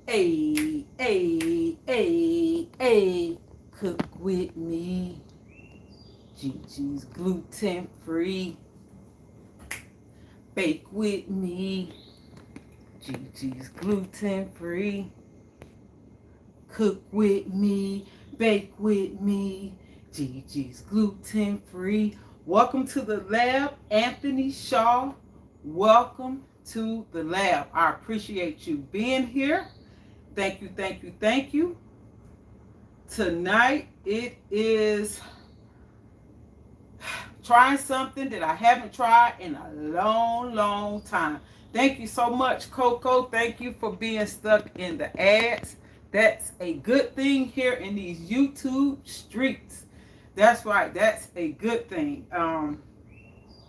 A. Cook with me. Gigi's gluten free. Bake with me. Gigi's gluten free. Cook with me. Bake with me. Gigi's gluten free. Welcome to the lab, Anthony Shaw. Welcome to the lab. I appreciate you being here. Thank you, thank you, thank you. Tonight it is trying something that I haven't tried in a long time. Thank you so much, Coco. Thank you for being stuck in the ads. That's a good thing here in these YouTube streets. That's right. That's a good thing.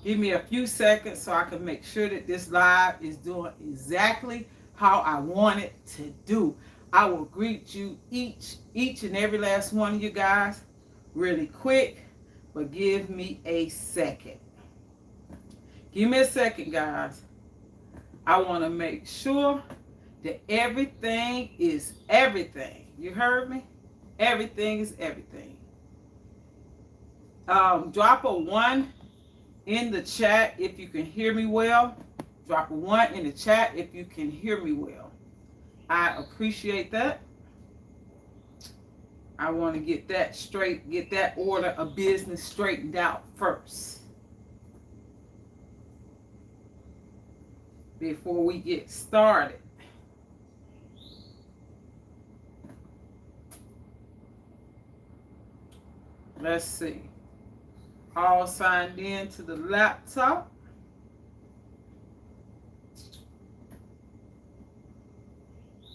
Give me a few seconds so I can make sure that this live is doing exactly how I want it to do. I will greet you each and every last one of you guys really quick, but give me a second. Give me a second, guys. I want to make sure that everything is everything. You heard me? Everything is everything. Drop a 1 in the chat if you can hear me well. Drop a 1 in the chat if you can hear me well. I appreciate that. I want to get that straight, get that order of business straightened out first before we get started. Let's see. All signed in to the laptop.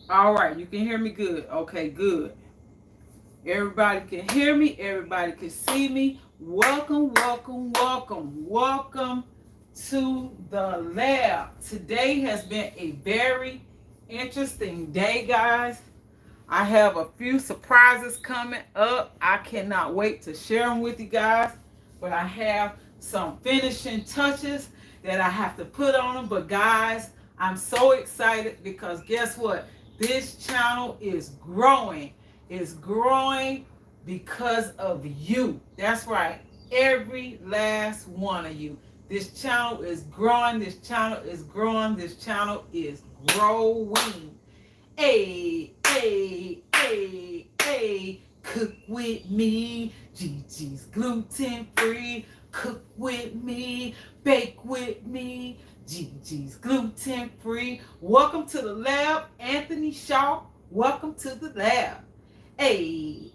All right, you can hear me good. Okay, good. Everybody can hear me. Everybody can see me. Welcome, welcome, welcome. Welcome to the lab. Today has been a very interesting day, guys. I have a few surprises coming up. I cannot wait to share them with you guys. But I have some finishing touches that I have to put on them. But guys, I'm so excited because guess what? This channel is growing. It's growing because of you. That's right. Every last one of you. This channel is growing. This channel is growing. This channel is growing. Hey. Cook with me. Gigi's gluten free. Cook with me. Bake with me. Gigi's gluten free. Welcome to the lab, Anthony Shaw. Welcome to the lab. Hey.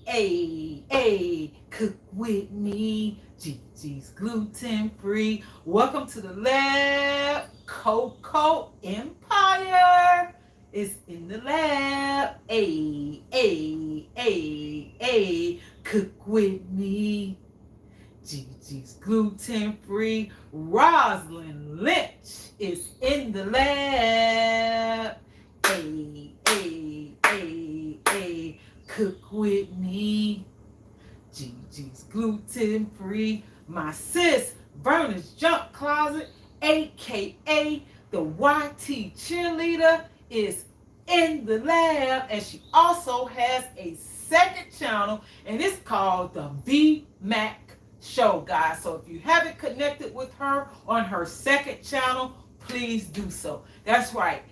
Cook with me. Gigi's gluten free. Welcome to the lab, Coco Empire is in the lab. Hey. Cook with me. Gigi's gluten free. Rosalind Lynch is in the lab. Hey. Cook with me. Gigi's gluten free. My sis, Verna's Junk Closet, aka the YT cheerleader, is in the lab, and she also has a second channel, and it's called the VMAC Show, guys. So if you haven't connected with her on her second channel, please do so. That's right.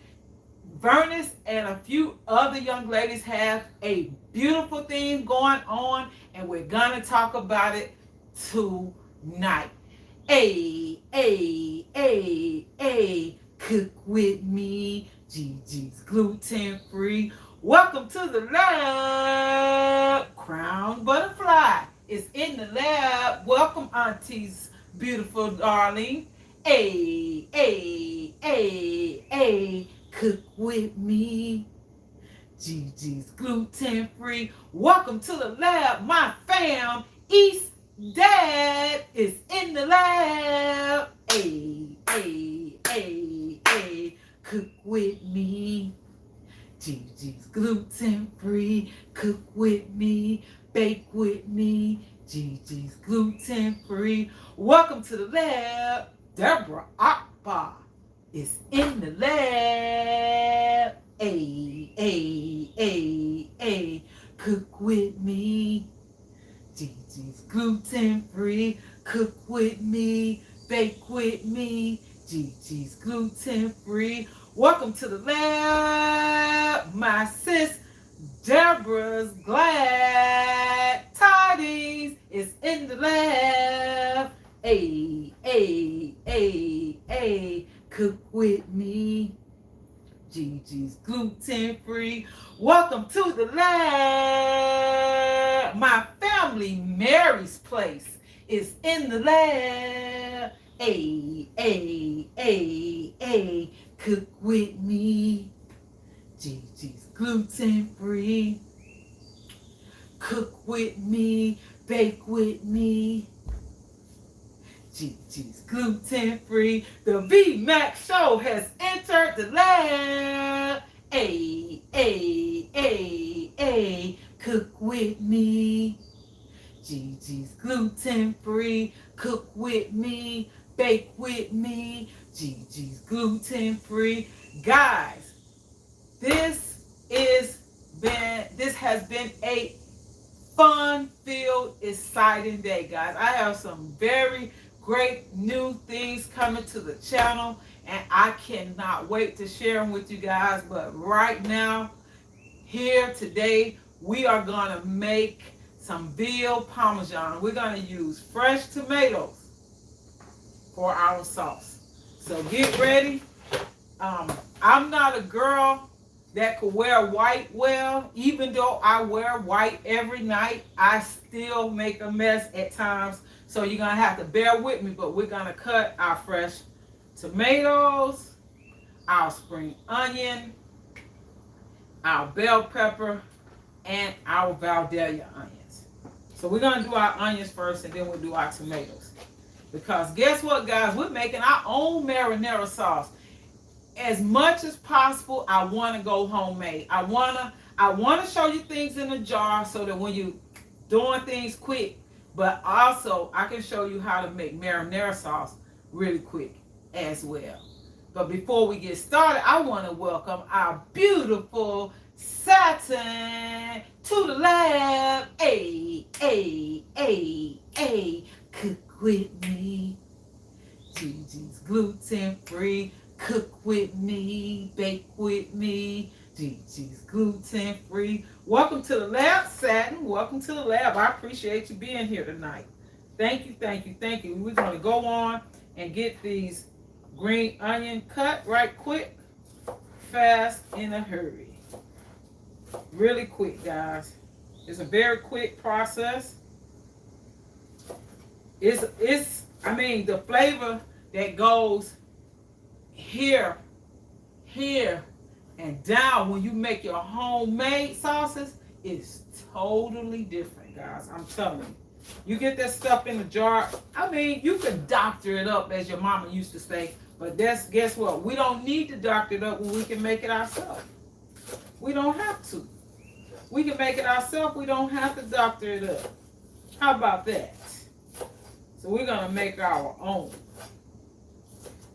Vernis and a few other young ladies have a beautiful thing going on, and we're gonna talk about it tonight. Hey, cook with me. Gigi's gluten free. Welcome to the lab. Crown Butterfly is in the lab. Welcome, aunties, beautiful darling. Hey, cook with me. Gigi's gluten free. Welcome to the lab, my fam. East Dad is in the lab. Hey, cook with me. Gigi's gluten free. Cook with me. Bake with me. Gigi's gluten free. Welcome to the lab. Deborah Akbar is in the lab. Hey, free. Welcome to the lab, my sis Deborah's glad tidings is in the lab. A, cook with me. Gigi's gluten free. Welcome to the lab. My family, Mary's place, is in the lab. A, cook with me. Gigi's gluten free. Cook with me, bake with me. Gigi's gluten free. The VMAX show has entered the lab. A, cook with me. Gigi's gluten free. Cook with me, bake with me. Gigi's gluten free. Guys, this has been a fun-filled, exciting day, guys. I have some very great new things coming to the channel, and I cannot wait to share them with you guys. But right now, here today, we are going to make some veal parmesan. We're going to use fresh tomatoes for our sauce. So get ready. I'm not a girl that could wear white well. Even though I wear white every night, I still make a mess at times. So you're going to have to bear with me, but we're going to cut our fresh tomatoes, our spring onion, our bell pepper, and our Valdelia onions. So we're going to do our onions first, and then we'll do our tomatoes. Because guess what, guys? We're making our own marinara sauce. As much as possible, I want to go homemade. I want to show you things in a jar so that when you're doing things quick, but also I can show you how to make marinara sauce really quick as well. But before we get started, I want to welcome our beautiful Satin to the lab. A, cook with me. Gigi's gluten free. Cook with me, bake with me. Gigi's gluten free. Welcome to the lab, Satin. Welcome to the lab. I appreciate you being here tonight. Thank you. We're going to go on and get these green onion cut right quick, fast, in a hurry. Really quick, guys. It's a very quick process. The flavor that goes here, and down when you make your homemade sauces is totally different, guys. I'm telling you. You get that stuff in the jar. You can doctor it up, as your mama used to say. But guess what? We don't need to doctor it up when we can make it ourselves. We don't have to. We can make it ourselves. We don't have to doctor it up. How about that? So we're going to make our own.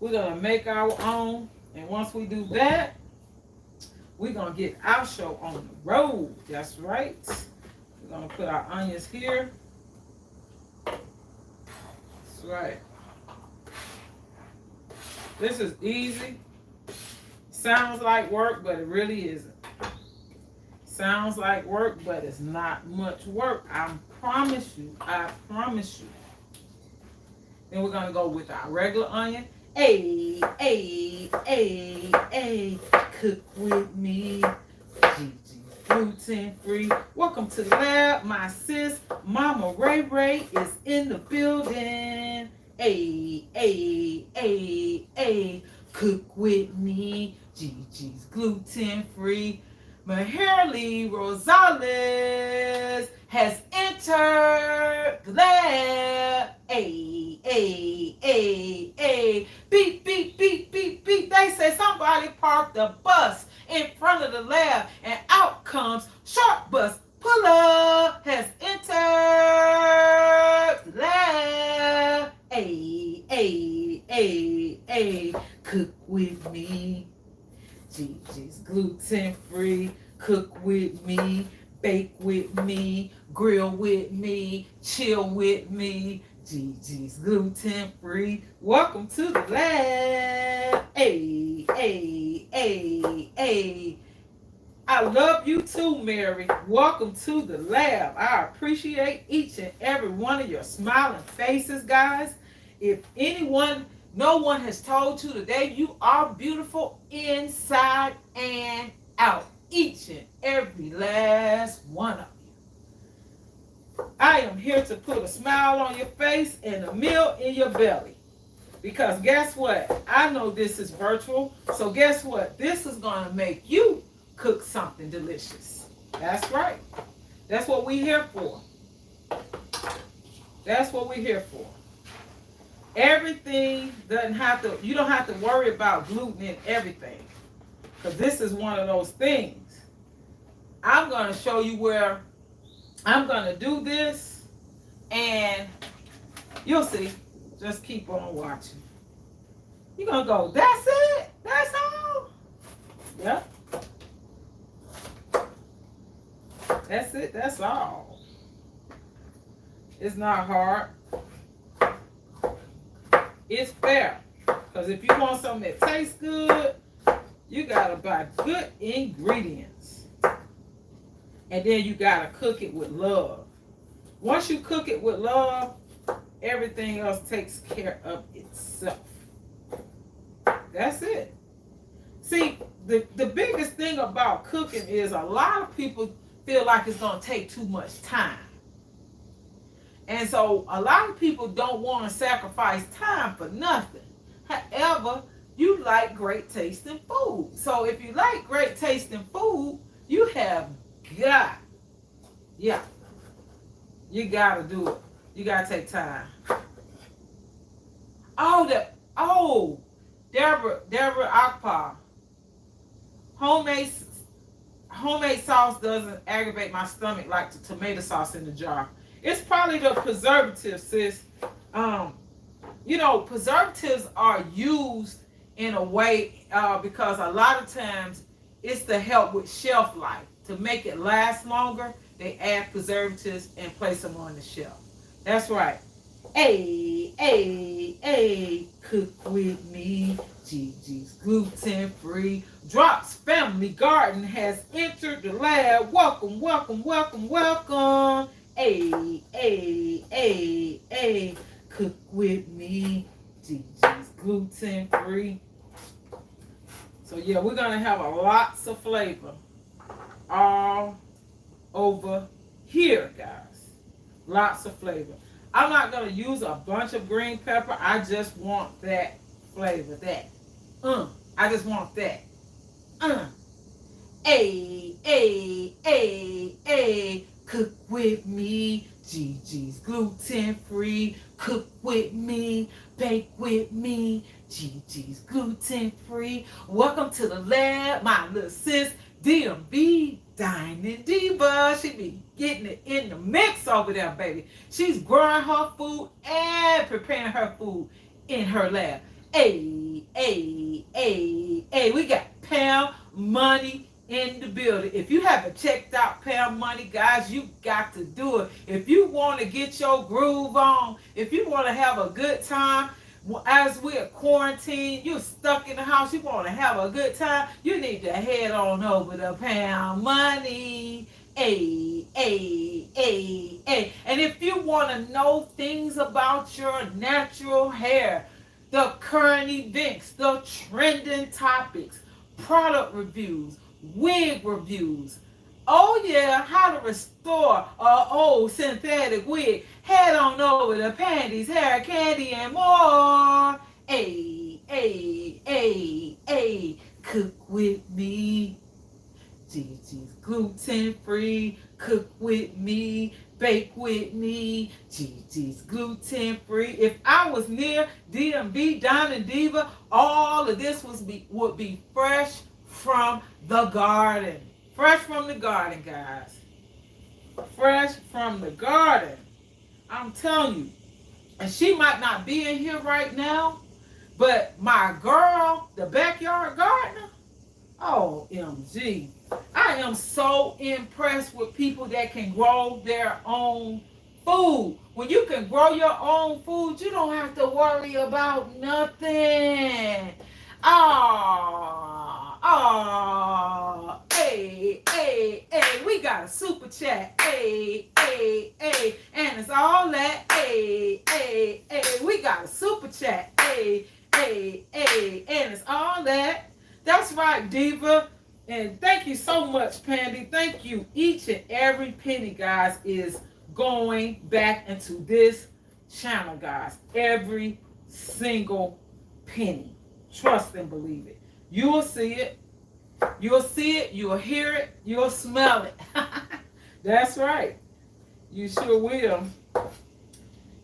We're going to make our own. And once we do that, we're going to get our show on the road. That's right. We're going to put our onions here. That's right. This is easy. Sounds like work, but it really isn't. Sounds like work, but it's not much work. I promise you. Then we're going to go with our regular onion. Cook with me. Gigi's gluten free. Welcome to the lab. My sis, Mama Ray Ray, is in the building. Cook with me. Gigi's gluten free. Maherly Rosales has entered the lab. Beep, beep, beep, beep, beep. They say somebody parked the bus in front of the lab, and out comes Short Bus Puller has entered the lab. Cook with me. Gigi's gluten free. Cook with me. Bake with me. Grill with me. Chill with me. Gigi's gluten free. Welcome to the lab. Hey. I love you too, Mary. Welcome to the lab. I appreciate each and every one of your smiling faces, guys. If no one has told you today, you are beautiful inside and out. Each and every last one of you. I am here to put a smile on your face and a meal in your belly. Because guess what? I know this is virtual. So guess what? This is going to make you cook something delicious. That's right. That's what we're here for. That's what we're here for. Everything you don't have to worry about gluten in everything. Because this is one of those things. I'm going to show you where I'm going to do this. And you'll see. Just keep on watching. You're going to go, that's it? That's all? Yep. That's it. That's all. It's not hard. It's fair. Because if you want something that tastes good, you got to buy good ingredients. And then you got to cook it with love. Once you cook it with love, everything else takes care of itself. That's it. See, the biggest thing about cooking is a lot of people feel like it's going to take too much time. And so a lot of people don't want to sacrifice time for nothing. However, you like great tasting food. So if you like great tasting food, you have got, you got to do it. You got to take time. Deborah Akpa. Homemade sauce doesn't aggravate my stomach like the tomato sauce in the jar. It's probably the preservatives, sis. Preservatives are used in a way because a lot of times it's to help with shelf life. To make it last longer, they add preservatives and place them on the shelf. That's right. Cook with me. Gigi's gluten-free. Drops Family Garden has entered the lab. Welcome. Cook with me. Gigi's gluten-free. So yeah, we're going to have lots of flavor all over here, guys. Lots of flavor. I'm not going to use a bunch of green pepper. I just want that flavor. I just want that. Cook with me. Gigi's gluten-free. Cook with me. Bake with me. Gigi's gluten-free. Welcome to the lab, my little sis, DMB Dining Diva. She be getting it in the mix over there, baby. She's growing her food and preparing her food in her lab. We got Pam Money in the building. If you haven't checked out Pam Money, guys, you got to do it. If you want to get your groove on, if you want to have a good time, as we're quarantined, you're stuck in the house, you want to have a good time, you need to head on over to Pam Money. And if you want to know things about your natural hair, the current events, the trending topics, product reviews, wig reviews, how to restore an old synthetic wig, head on over to Pandy's Hair Candy and more. Cook with me. Gigi's gluten-free. Cook with me. Bake with me. Gigi's gluten-free. If I was near DMB Dining Diva, all of this would be fresh from the garden. Fresh from the garden, guys. Fresh from the garden. I'm telling you. And she might not be in here right now, but my girl, the backyard gardener, OMG. I am so impressed with people that can grow their own food. When you can grow your own food, you don't have to worry about nothing. Hey, we got a super chat. Hey, and it's all that. Hey, we got a super chat. Hey, and it's all that. That's right, Diva. And thank you so much, Pandy. Thank you. Each and every penny, guys, is going back into this channel, guys. Every single penny. Trust and believe it. You will see it. You'll see it. You'll hear it. You'll smell it. That's right. You sure will.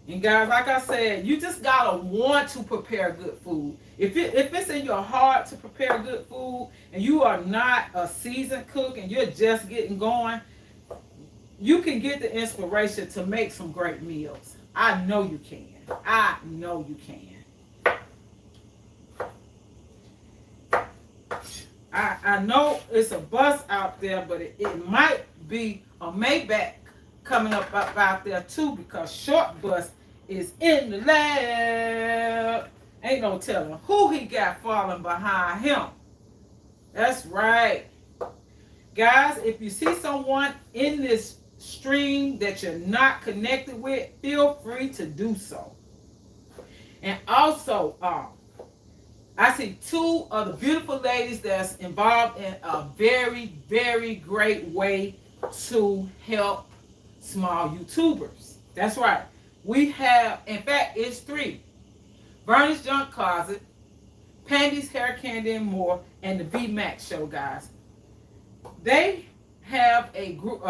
And guys, like I said, you just gotta want to prepare good food. If it's in your heart to prepare good food, and you are not a seasoned cook and you're just getting going, you can get the inspiration to make some great meals. I know you can. I know you can. I know it's a bus out there, but it might be a Maybach coming up out there too, because Short Bus is in the lab. Ain't no telling who he got falling behind him. That's right. Guys, if you see someone in this stream that you're not connected with, feel free to do so. And also, I see two of the beautiful ladies that's involved in a very, very great way to help small YouTubers. That's right. We have, in fact, it's three. Bernie's Junk Closet, Pandy's Hair Candy and More, and the V Max Show, guys. They have a group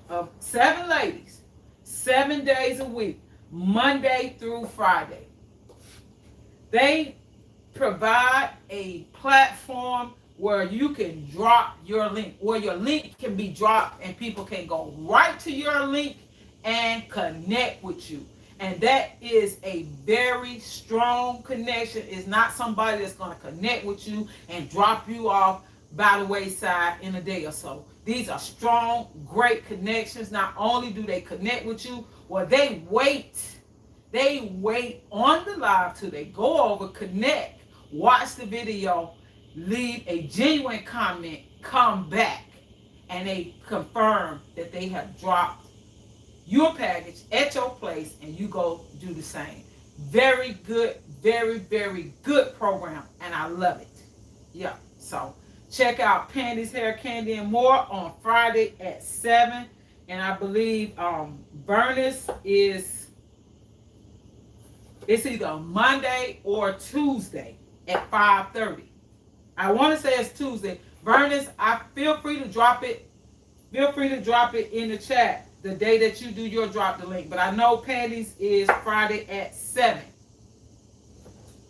of 7 ladies, 7 days a week, Monday through Friday. They provide a platform where you can drop your link, where your link can be dropped and people can go right to your link and connect with you. And that is a very strong connection. It's not somebody that's going to connect with you and drop you off by the wayside in a day or so. These are strong, great connections. Not only do they connect with you, well, they wait on the live till they go over, connect, watch the video, leave a genuine comment, come back, and they confirm that they have dropped your package at your place, and you go do the same. Very good, very, very good program, and I love it. Yeah, so check out Pandy's Hair Candy and More on Friday at 7, and I believe Bernice is, it's either Monday or Tuesday at 5:30. I want to say it's Tuesday. Bernice, I feel free to drop it. Feel free to drop it in the chat the day that you do your drop the link. But I know Pandy's is Friday at 7.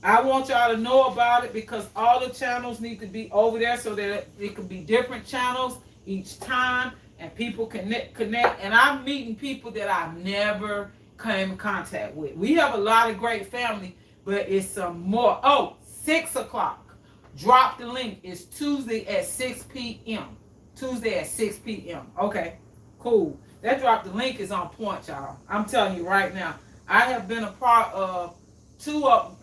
I want y'all to know about it because all the channels need to be over there so that it could be different channels each time and people connect. And I'm meeting people that I've never came in contact with. We have a lot of great family, but it's some more. Oh, 6 o'clock. Drop the link. It's Tuesday at 6 p.m. Tuesday at 6 p.m. Okay, cool. That drop the link is on point, y'all. I'm telling you right now. I have been a part of 2 of,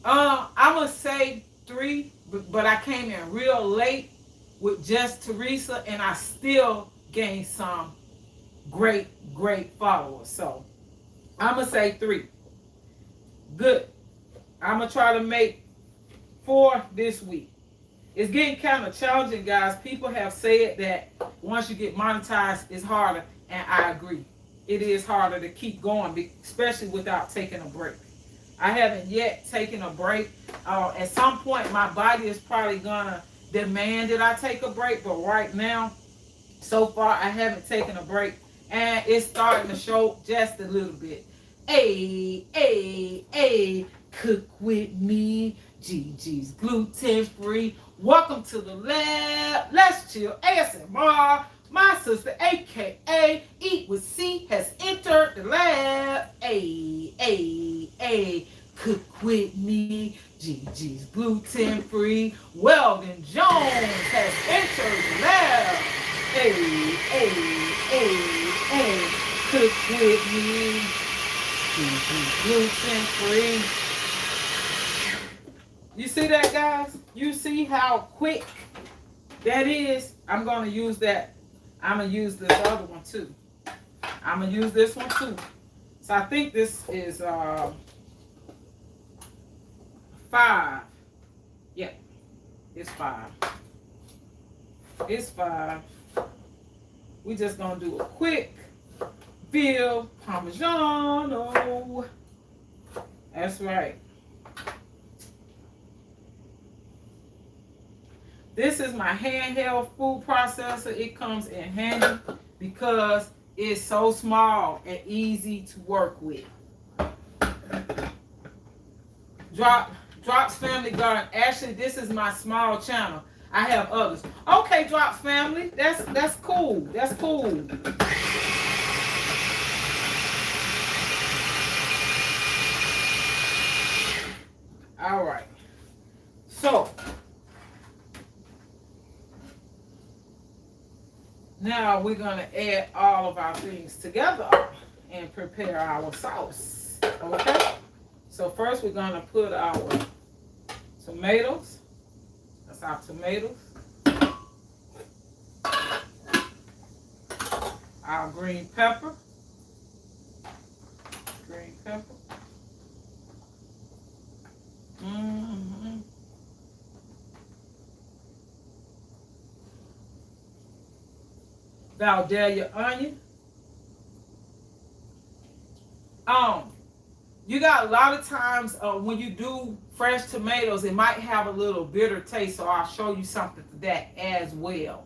I'm going to say 3, but I came in real late with just Teresa, and I still gained some great followers. So I'm going to say 3. Good. I'm going to try to make 4 this week. It's getting kind of challenging, guys. People have said that once you get monetized, it's harder, and I agree. It is harder to keep going, especially without taking a break. I haven't yet taken a break. At some point, my body is probably going to demand that I take a break, but right now, so far, I haven't taken a break, and it's starting to show just a little bit. Hey, cook with me. Gigi's gluten free. Welcome to the lab. Let's chill. ASMR. My sister, aka Eat with C, has entered the lab. Hey, cook with me. Gigi's gluten free. Weldon Jones has entered the lab. Hey, cook with me. Gigi's gluten free. You see that, guys? You see how quick that is? I'm going to use that. I'm going to use this other one too. I'm going to use this one too. So I think this is 5. Yeah, it's 5. It's 5. We just going to do a quick Veal Parmigiano. That's right. This is my handheld food processor. It comes in handy because it's so small and easy to work with. Drops Family Garden. Actually, this is my small channel. I have others. Okay, Drops Family. That's cool. That's cool. All right. So now we're going to add all of our things together and prepare our sauce. Okay? So first we're going to put our tomatoes. That's our tomatoes. Our green pepper. Green pepper. Mm-hmm. Valdelia onion. You got a lot of times when you do fresh tomatoes, it might have a little bitter taste, so I'll show you something to that as well.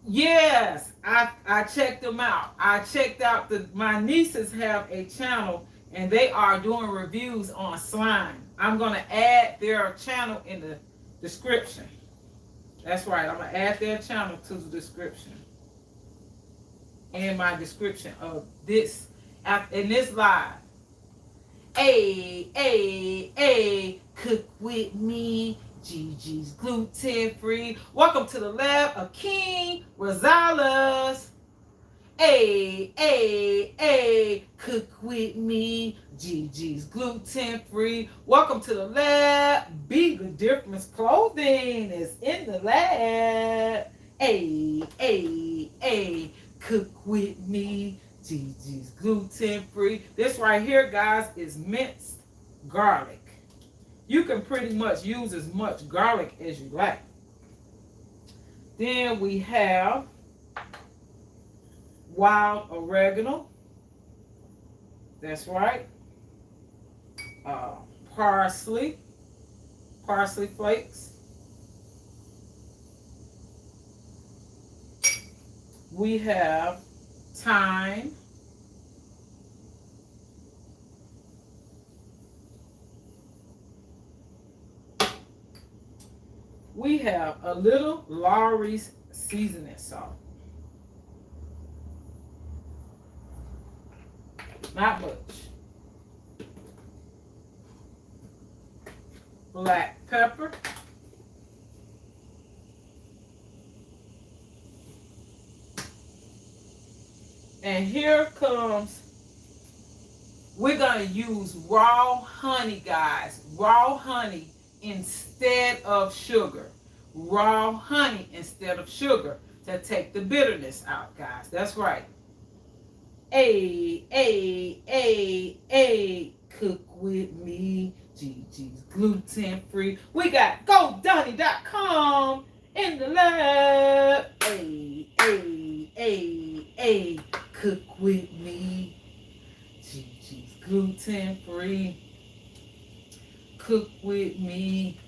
Yes, I checked them out. I checked out my nieces have a channel and they are doing reviews on slime. I'm going to add their channel in the description. That's right. I'm going to add their channel to the description. In my description of this, in this live. Hey, cook with me. Gigi's gluten free. Welcome to the lab of King Rosales. Hey, cook with me. Gigi's gluten free. Welcome to the lab. Bigger Difference Clothing is in the lab. Hey, cook with me. Gigi's gluten free. This right here, guys, is minced garlic. You can pretty much use as much garlic as you like. Then we have wild oregano. That's right. Parsley flakes. We have thyme. We have a little Lawry's seasoning salt. Not much. Black pepper. And here comes, we're going to use raw honey, guys. Raw honey instead of sugar. Raw honey instead of sugar to take the bitterness out, guys. That's right. Cook with me. Gigi's gluten free. We got GoDonnie.com in the lab. Cook with me. Gigi's gluten free. Cook with me.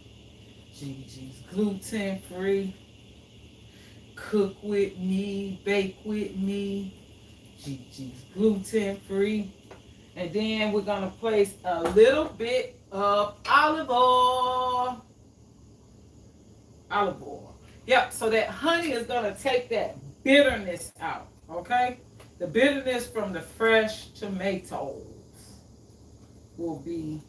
Gigi's gluten free. Cook with me. Bake with me. Gigi's gluten free. And then we're going to place a little bit of olive oil. Olive oil. Yep, so that honey is going to take that bitterness out, okay? The bitterness from the fresh tomatoes will be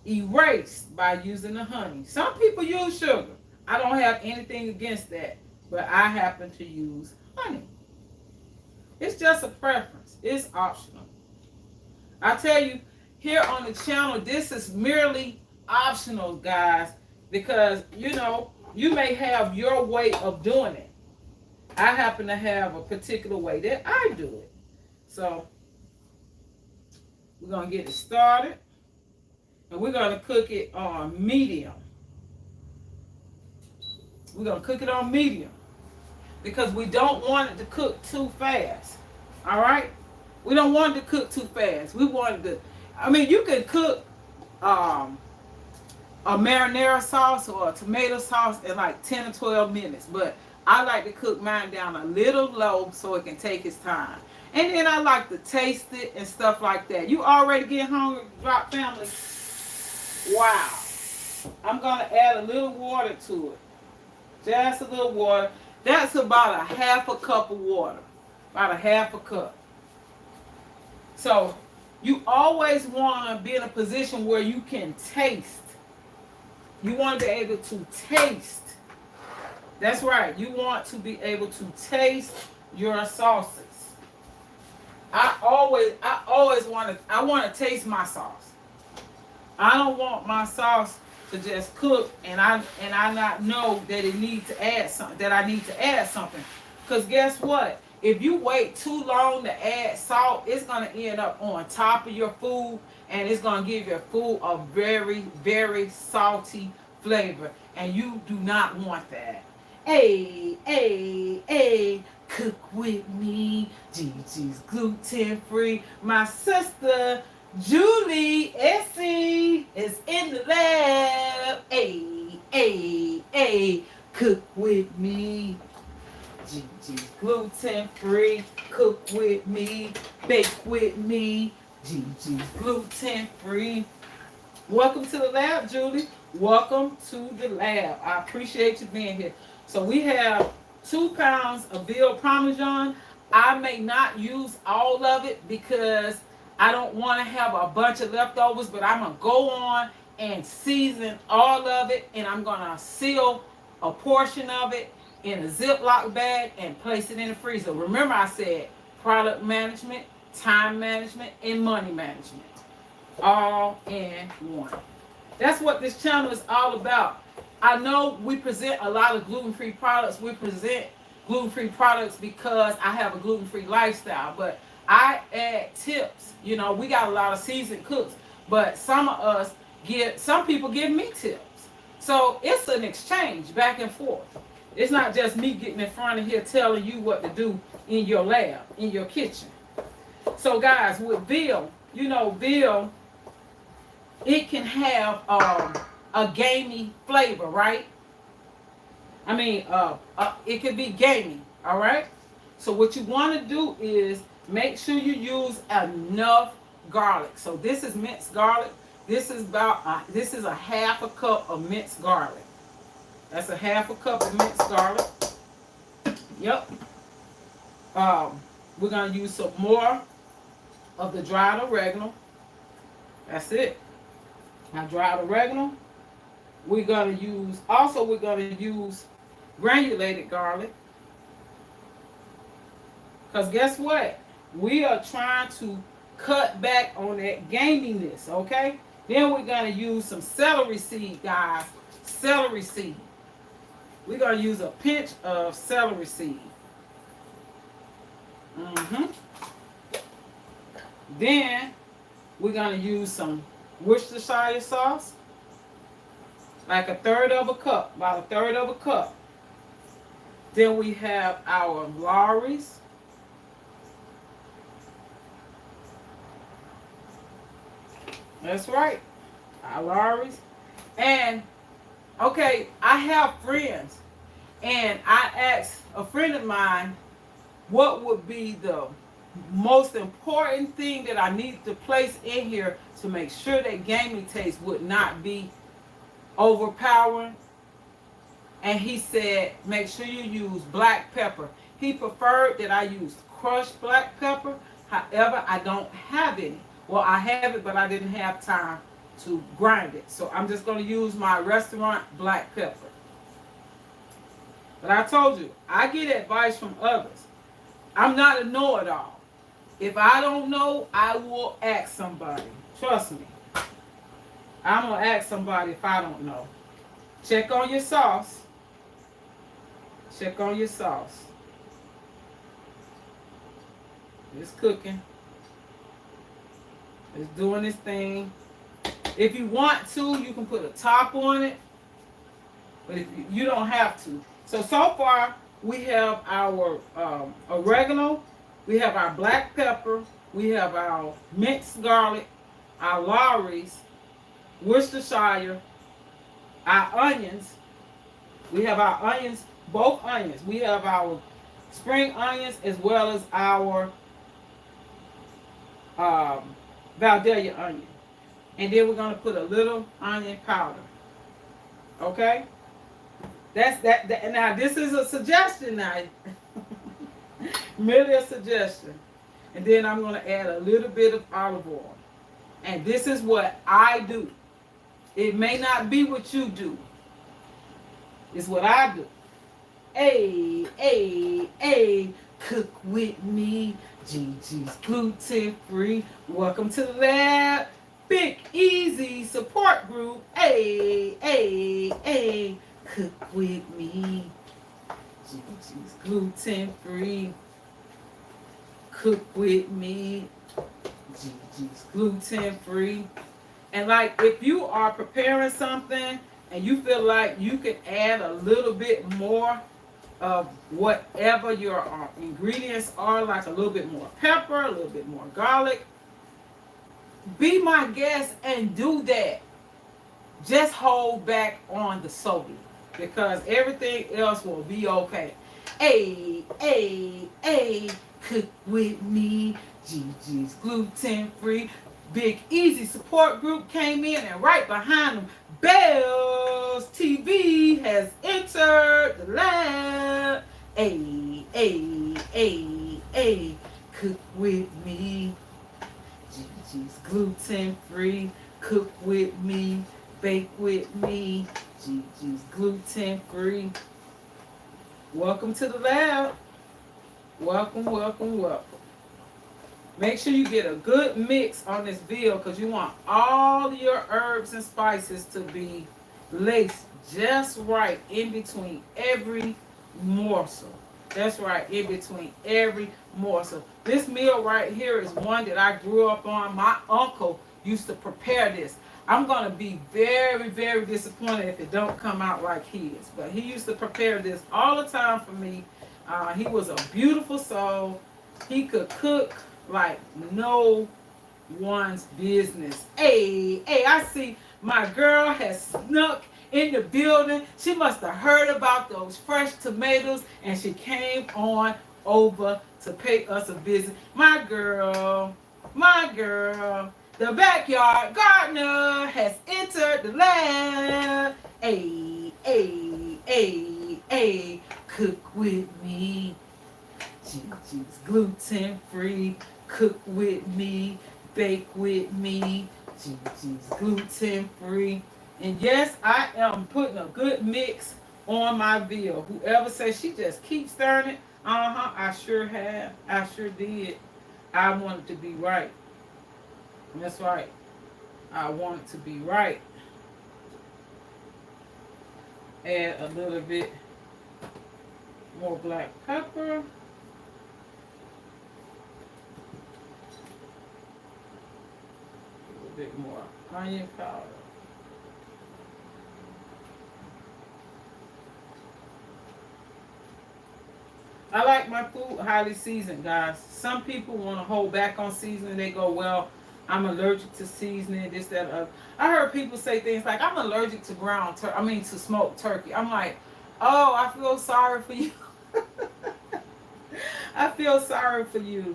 erased by using the honey. Some people use sugar. I don't have anything against that, but I happen to use honey. It's just a preference. It's optional. I tell you, here on the channel, this is merely optional, guys, because you may have your way of doing it. I happen to have a particular way that I do it. So we're going to get it started, and we're going to cook it on medium. We're going to cook it on medium because we don't want it to cook too fast. All right? We don't want it to cook too fast. We want it to, you can cook a marinara sauce or a tomato sauce in like 10 or 12 minutes, but I like to cook mine down a little low so it can take its time. And then I like to taste it and stuff like that. You already get hungry, Drop family? Wow. I'm going to add a little water to it. Just a little water. That's about a half a cup of water. About a half a cup. So you always want to be in a position where you can taste. You want to be able to taste. That's right. You want to be able to taste your sauces. I want to taste my sauce. I don't want my sauce to just cook and I not know that it needs to add something, that I need to add something. Because guess what? If you wait too long to add salt, it's going to end up on top of your food, and it's going to give your food a very, very salty flavor, and you do not want that. Hey, hey, hey, cook with me. Gigi's gluten free. My sister Julie Essie is in the lab. Hey, hey, hey, cook with me. Gigi's gluten free. Cook with me. Bake with me. Gigi's gluten free. Welcome to the lab, Julie. Welcome to the lab. I appreciate you being here. So we have 2 pounds of veal parmesan. I may not use all of it because I don't want to have a bunch of leftovers, but I'm going to go on and season all of it, and I'm going to seal a portion of it in a Ziploc bag and place it in the freezer. Remember I said product management, time management, and money management. All in one. That's what this channel is all about. I know we present a lot of gluten-free products. We present gluten-free products because I have a gluten-free lifestyle, but I add tips. We got a lot of seasoned cooks, but some people give me tips. So it's an exchange back and forth. It's not just me getting in front of here telling you what to do in your lab, in your kitchen. So guys, with veal, veal, it can have a gamey flavor, right? It can be gamey, all right? So what you want to do is make sure you use enough garlic. So this is minced garlic. This is a half a cup of minced garlic. That's a half a cup of minced garlic. Yep. We're going to use some more of the dried oregano. That's it. Now dried oregano. We're going to use granulated garlic. Because guess what? We are trying to cut back on that gaminess, okay? Then we're going to use some celery seed, guys. Celery seed. We're going to use a pinch of celery seed. Then we're going to use some Worcestershire sauce. Like about a third of a cup. Then we have our Lawry's. That's right. Our Lawry's. And, okay, I have friends. And I asked a friend of mine what would be the most important thing that I need to place in here to make sure that gamey taste would not be overpowering. And he said, make sure you use black pepper. He preferred that I use crushed black pepper. However, I don't have any. Well, I have it, but I didn't have time to grind it. So I'm just going to use my restaurant black pepper. But I told you, I get advice from others. I'm not a know-it-all. If I don't know, I will ask somebody. Trust me. I'm going to ask somebody if I don't know. Check on your sauce. Check on your sauce. It's cooking. It's doing its thing. If you want to, you can put a top on it. But if you don't have to. So far, we have our oregano. We have our black pepper. We have our minced garlic, our Lawry's, Worcestershire, our onions. We have our onions, both onions. We have our spring onions as well as our Valdelia onion. And then we're going to put a little onion powder. Okay? That's that. Now, this is a suggestion now. Merely a suggestion. And then I'm going to add a little bit of olive oil. And this is what I do. It may not be what you do. It's what I do. Hey, cook with me. Gigi's gluten free. Welcome to the lab. Big Easy support group. Hey, cook with me. Gigi's gluten free. Cook with me. Gigi's gluten free. And like if you are preparing something and you feel like you can add a little bit more of whatever your ingredients are, like a little bit more pepper, a little bit more garlic, be my guest and do that. Just hold back on the sodium because everything else will be okay. Hey, cook with me. Gigi's gluten free. Big Easy support group came in, and right behind them, Bell's TV has entered the lab. Hey, cook with me. Gigi's gluten free. Cook with me. Bake with me. Gigi's gluten free. Welcome to the lab. Welcome. Make sure you get a good mix on this veal because you want all your herbs and spices to be laced just right in between every morsel. That's right, in between every morsel. This meal right here is one that I grew up on. My uncle used to prepare this. I'm going to be very, very disappointed if it don't come out like his. But he used to prepare this all the time for me. He was a beautiful soul. He could cook like no one's business. Hey, I see my girl has snuck in the building. She must have heard about those fresh tomatoes and she came on over to pay us a visit. My girl, the backyard gardener has entered the lab. Hey, cook with me. Gigi's gluten free. Cook with me. Bake with me. Gigi's gluten free. And yes, I am putting a good mix on my veal. Whoever says she just keeps stirring it, I sure have. I sure did. I want it to be right. That's right. I want it to be right. Add a little bit more black pepper. A bit more onion powder. I like my food highly seasoned, guys. Some people want to hold back on seasoning. They go, well, I'm allergic to seasoning, this, that, other. I heard people say things like, I'm allergic to to smoked turkey. I'm like, oh, I feel sorry for you. I feel sorry for you.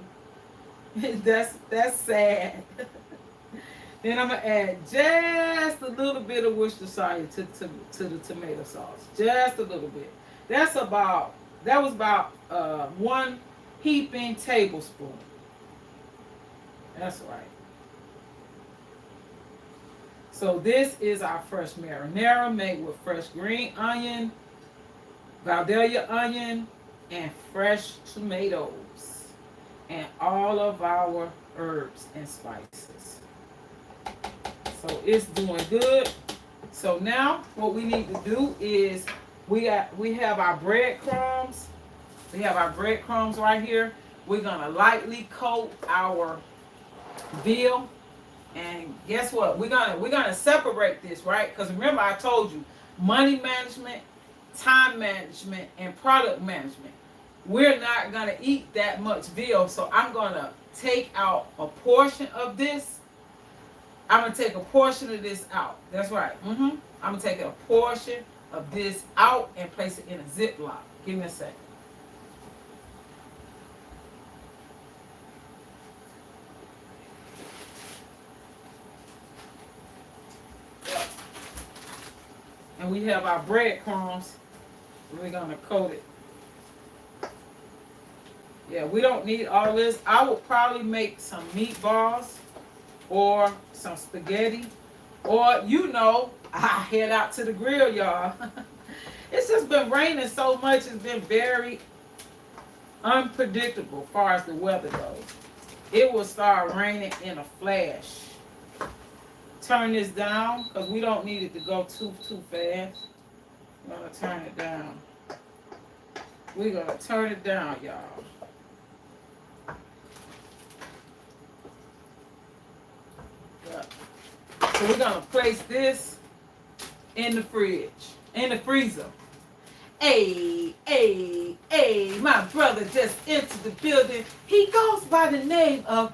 That's sad. Then I'm going to add just a little bit of Worcestershire to the tomato sauce. Just a little bit. That was about 1 heaping tablespoon. That's right. So this is our fresh marinara made with fresh green onion, Valdelia onion, and fresh tomatoes, and all of our herbs and spices. So it's doing good. So now what we need to do is we have our breadcrumbs. We have our breadcrumbs right here. We're gonna lightly coat our veal. And guess what? We're gonna separate this, right? Because remember I told you, money management, time management, and product management. We're not gonna eat that much veal, so I'm gonna take out a portion of this. I'm gonna take a portion of this out. That's right. I'm gonna take a portion of this out and place it in a Ziploc. Give me a second. And we have our breadcrumbs. We're gonna coat it. Yeah, we don't need all this. I will probably make some meatballs or some spaghetti. Or, I head out to the grill, y'all. It's just been raining so much. It's been very unpredictable as far as the weather goes. It will start raining in a flash. Turn this down because we don't need it to go too fast. We're going to turn it down. We're going to turn it down, y'all. So we're going to place this in the freezer. Hey, my brother just entered the building. He goes by the name of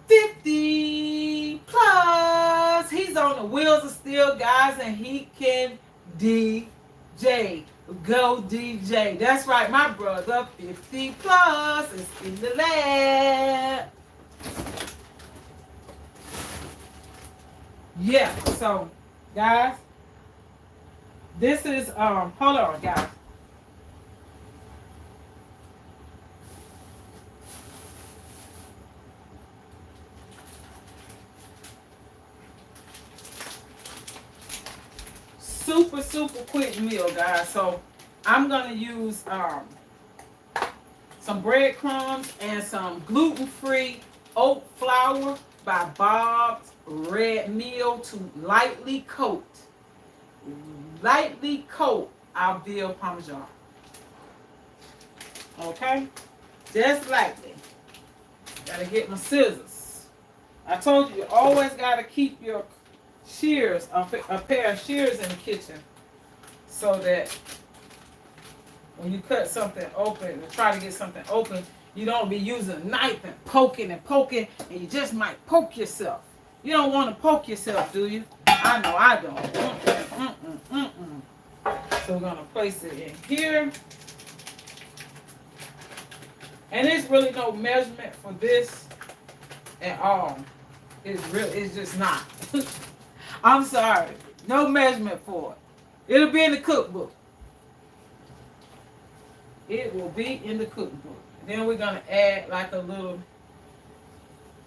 50 plus. He's on the Wheels of Steel, guys, and he can DJ. Go DJ. That's right, my brother, 50 plus, is in the lab. Yeah, so, guys, this is, hold on, guys. Super quick meal, guys. So I'm gonna use some breadcrumbs and some gluten-free oat flour by Bob's Red Mill to lightly coat our veal parmesan. Okay, just lightly. Gotta get my scissors. I told you always gotta keep your shears, a pair of shears in the kitchen, so that when you cut something open and try to get something open, you don't be using a knife and poking, and you just might poke yourself. You don't want to poke yourself, do you? I know I don't. So we're gonna place it in here, and there's really no measurement for this at all. It's just not. I'm sorry. No measurement for it. It'll be in the cookbook. It will be in the cookbook. Then we're going to add like a little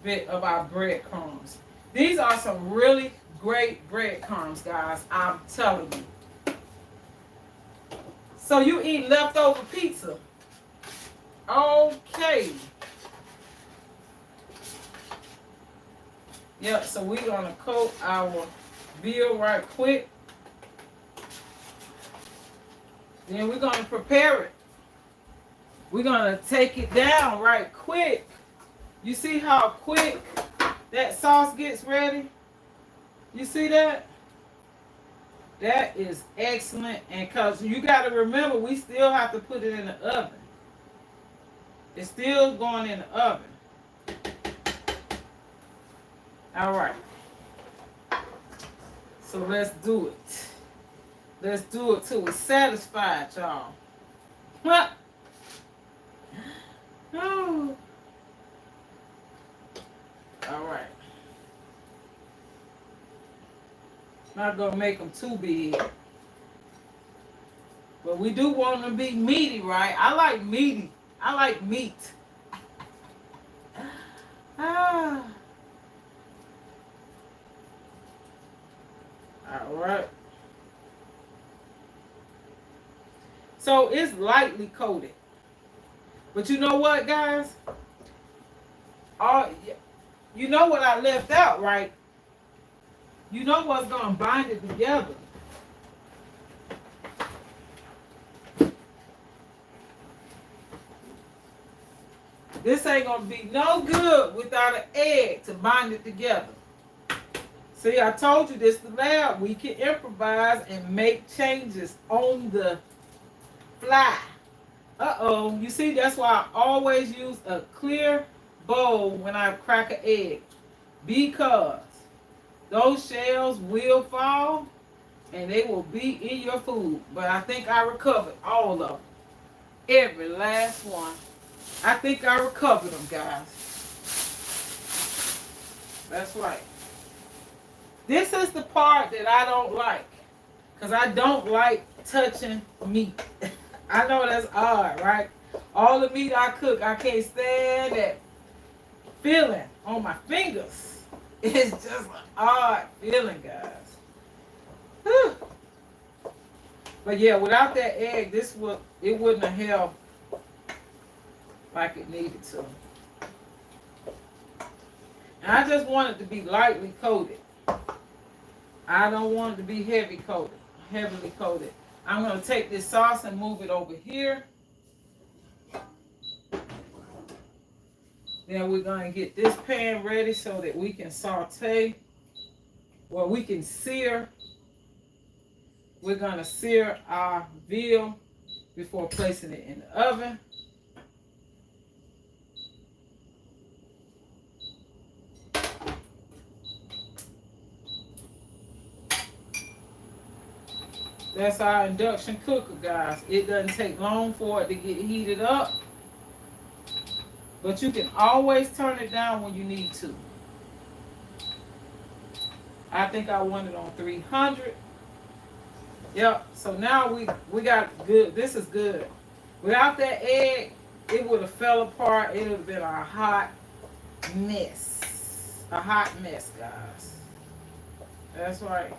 bit of our breadcrumbs. These are some really great breadcrumbs, guys. I'm telling you. So you eat leftover pizza. Okay. Yep, so we're going to coat our veal right quick. Then we're going to prepare it. We're going to take it down right quick. You see how quick that sauce gets ready? You see that? That is excellent. And because you got to remember, we still have to put it in the oven. It's still going in the oven. All right. So let's do it. Let's do it till we're satisfied, y'all. What? Oh. All right. Not gonna make them too big, but we do want them to be meaty, right? I like meaty. I like meat. Ah. All right. So it's lightly coated. But you know what, guys? You know what I left out, right? You know what's going to bind it together. This ain't going to be no good without an egg to bind it together. See, I told you this the lab. We can improvise and make changes on the fly. Uh-oh. You see, that's why I always use a clear bowl when I crack an egg. Because those shells will fall and they will be in your food. But I think I recovered all of them. Every last one. I think I recovered them, guys. That's right. This is the part that I don't like. Because I don't like touching meat. I know that's odd, right? All the meat I cook, I can't stand that feeling on my fingers. It's just an odd feeling, guys. Whew. But yeah, without that egg, it wouldn't have held like it needed to. And I just want it to be lightly coated. I don't want it to be heavily coated. I'm going to take this sauce and move it over here. Then we're going to get this pan ready so that we can saute. Well, we can sear. We're going to sear our veal before placing it in the oven. That's our induction cooker, guys. It doesn't take long for it to get heated up. But you can always turn it down when you need to. I think I want it on 300. Yep. So now we got good. This is good. Without that egg, it would have fell apart. It would have been a hot mess. A hot mess, guys. That's right.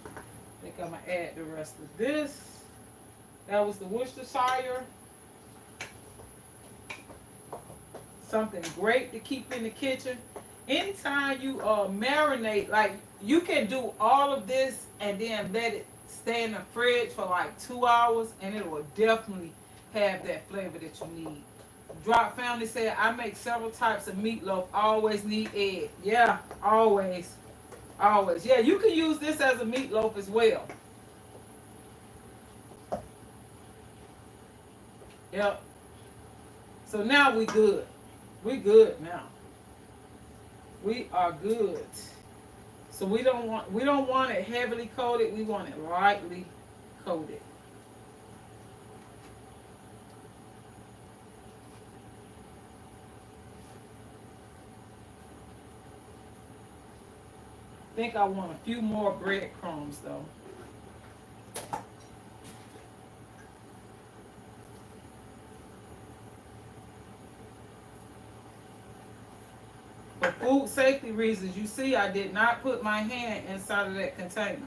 I think I'm going to add the rest of this. That was the Worcestershire. Something great to keep in the kitchen. Anytime you marinate, like you can do all of this and then let it stay in the fridge for like 2 hours and it will definitely have that flavor that you need. Drop Family said, I make several types of meatloaf. Always need egg. Yeah, always. Always. Yeah, you can use this as a meatloaf as well. Yep. So now we good. We good now. We are good. So we don't want it heavily coated. We want it lightly coated. I think I want a few more breadcrumbs though. For food safety reasons, you see I did not put my hand inside of that container.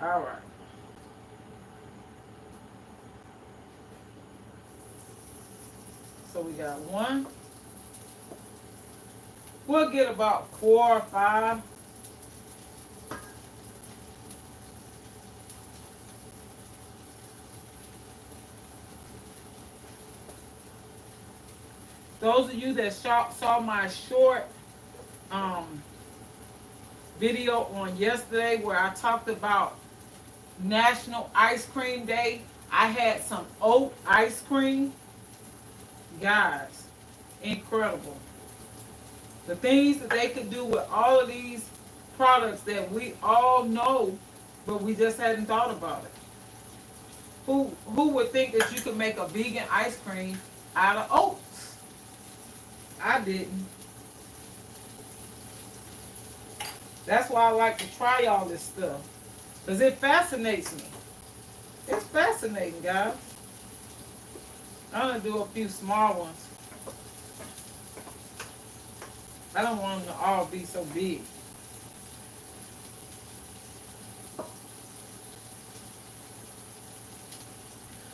All right. So we got one. We'll get about 4 or 5. Those of you that saw my short video on yesterday where I talked about National Ice Cream Day, I had some oat ice cream. Guys, incredible. The things that they could do with all of these products that we all know, but we just hadn't thought about it. Who would think that you could make a vegan ice cream out of oats? I didn't. That's why I like to try all this stuff. Because it fascinates me. It's fascinating, guys. I'm going to do a few small ones. I don't want them to all be so big.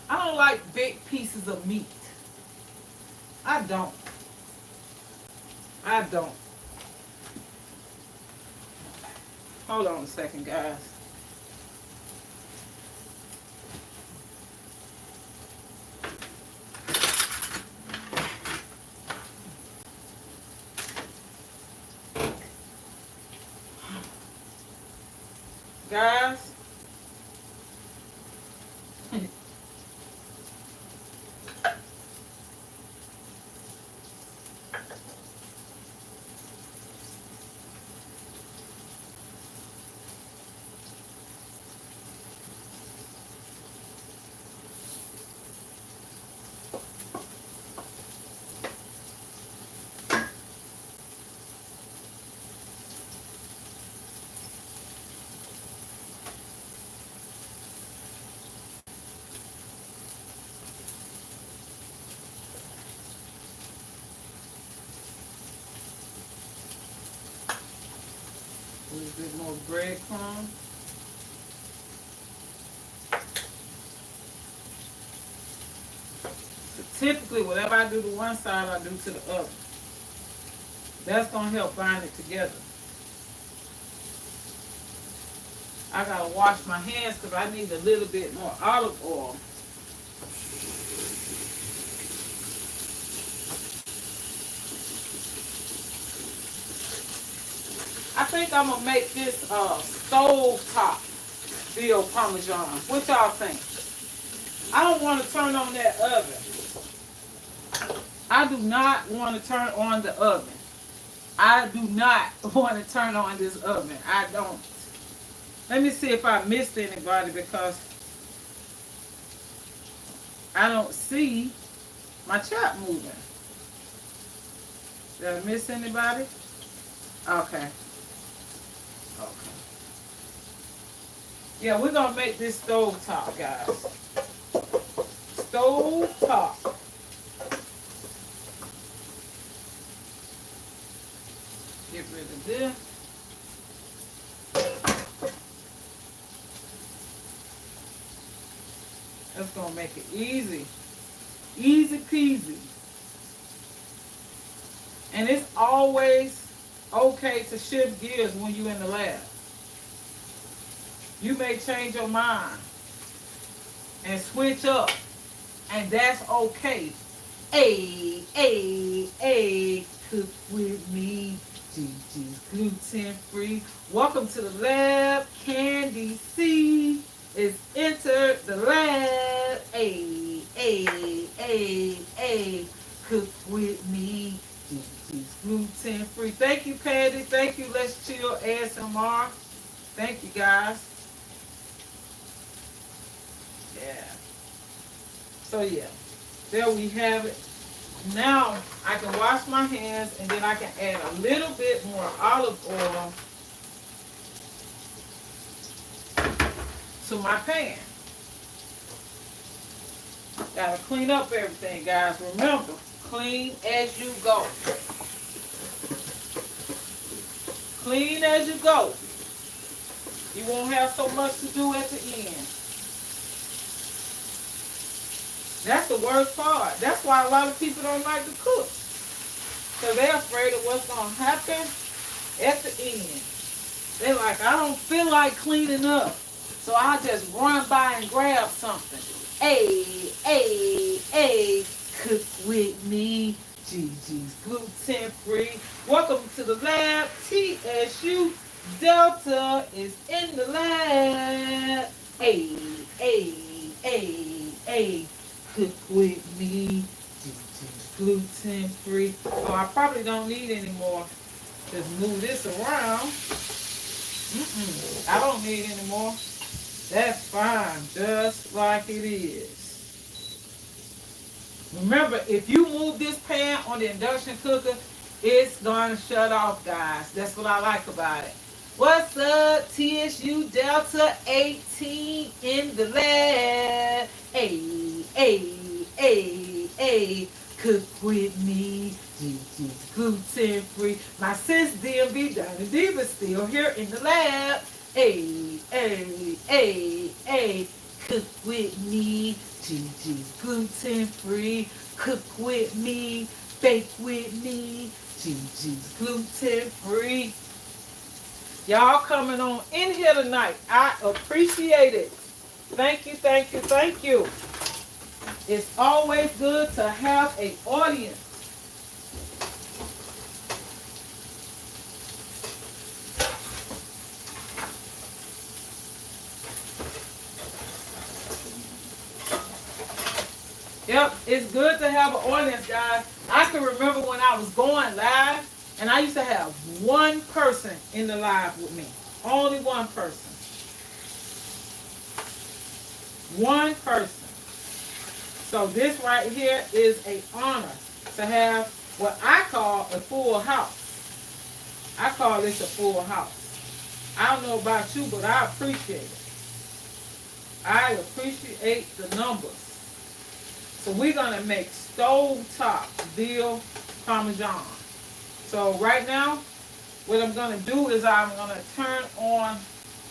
I don't like big pieces of meat. I don't. I don't. Hold on a second, guys. Guys. A little bit more breadcrumbs. So typically, whatever I do to one side, I do to the other. That's going to help bind it together. I got to wash my hands because I need a little bit more olive oil. I think I'm going to make this stove top veal parmesan. What y'all think? I don't want to turn on that oven. I do not want to turn on the oven. I do not want to turn on this oven. I don't. Let me see if I missed anybody because I don't see my chat moving. Did I miss anybody? Okay. Okay. Yeah, we're going to make this stove top, guys. Stove top. Get rid of this. That's going to make it easy. Easy peasy. And it's always okay to shift gears when you're in the lab. You may change your mind and switch up, and that's okay. Hey, cook with me. Gigi's gluten free. Welcome to the lab. Candy C is entered the lab. Hey, cook with me. Gigi's gluten free. Thank you, Candy. Thank you, Let's Chill ASMR. Thank you, guys. Yeah. So yeah, there we have it. Now I can wash my hands and then I can add a little bit more olive oil to my pan. Gotta clean up everything, guys. Remember, clean as you go. Clean as you go. You won't have so much to do at the end. That's the worst part. That's why a lot of people don't like to cook. Because they're afraid of what's going to happen at the end. They're like, I don't feel like cleaning up. So I'll just run by and grab something. Hey, cook with me. Gigi's gluten free. Welcome to the lab. TSU Delta is in the lab. Hey. Cook with me. Gigi's gluten free. Oh, I probably don't need any more. Just move this around. I don't need any more. That's fine, just like it is. Remember, if you move this pan on the induction cooker, it's going to shut off, guys. That's what I like about it. What's up, TSU Delta 18 in the lab? Hey, cook with me. Gigi's gluten free. My sis DMV Donna Diva still here in the lab. Hey, cook with me. Gigi's gluten free. Cook with me, bake with me. Gigi's gluten free. Y'all coming on in here tonight. I appreciate it. Thank you, thank you, thank you. It's always good to have an audience. Yep, it's good to have an audience, guys. I can remember when I was going live, and I used to have one person in the live with me. Only one person. One person. So this right here is an honor to have what I call a full house. I call this a full house. I don't know about you, but I appreciate it. I appreciate the numbers. So we're going to make stovetop veal parmesan. So right now, what I'm going to do is I'm going to turn on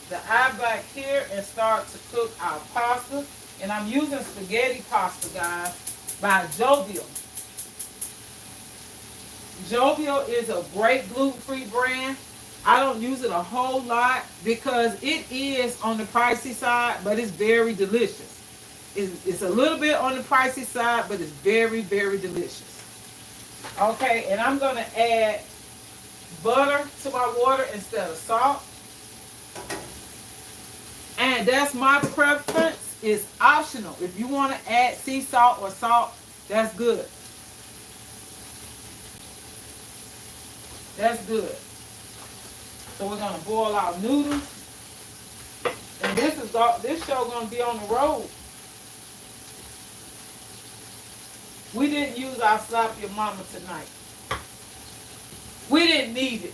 the eye back here and start to cook our pasta. And I'm using spaghetti pasta, guys, by Jovial. Jovial is a great gluten-free brand. I don't use it a whole lot because it is on the pricey side, but it's very delicious. It's a little bit on the pricey side, but it's very, very delicious. Okay, and I'm going to add butter to my water instead of salt. And that's my preference. It's optional. If you want to add sea salt or salt, that's good. That's good. So we're going to boil our noodles. And this show going to be on the road. We didn't use our Slap Your Mama tonight. We didn't need it.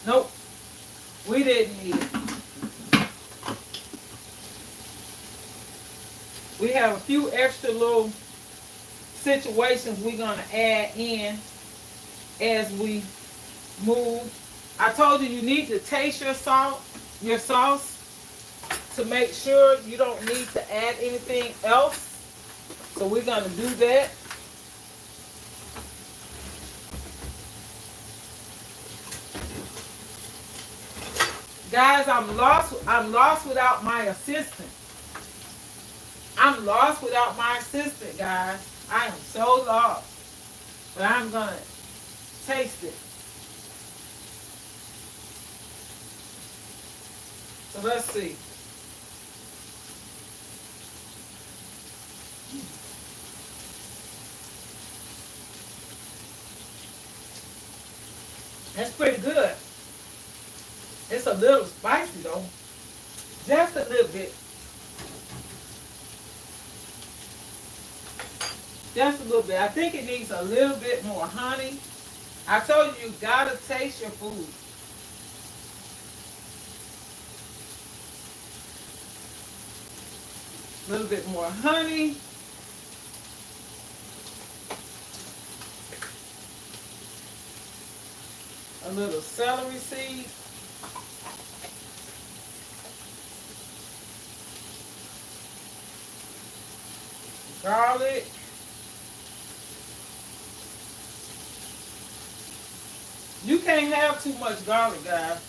Nope. We didn't need it. We have a few extra little situations we're going to add in as we move. I told you need to taste your sauce, to make sure you don't need to add anything else. So we're going to do that. Guys, I'm lost without my assistant. I'm lost without my assistant, guys. I am so lost. But I'm going to taste it. So let's see. That's pretty good. It's a little spicy though. Just a little bit. Just a little bit. I think it needs a little bit more honey. I told you, you gotta taste your food. A little bit more honey. A little celery seed. Garlic. You can't have too much garlic, guys.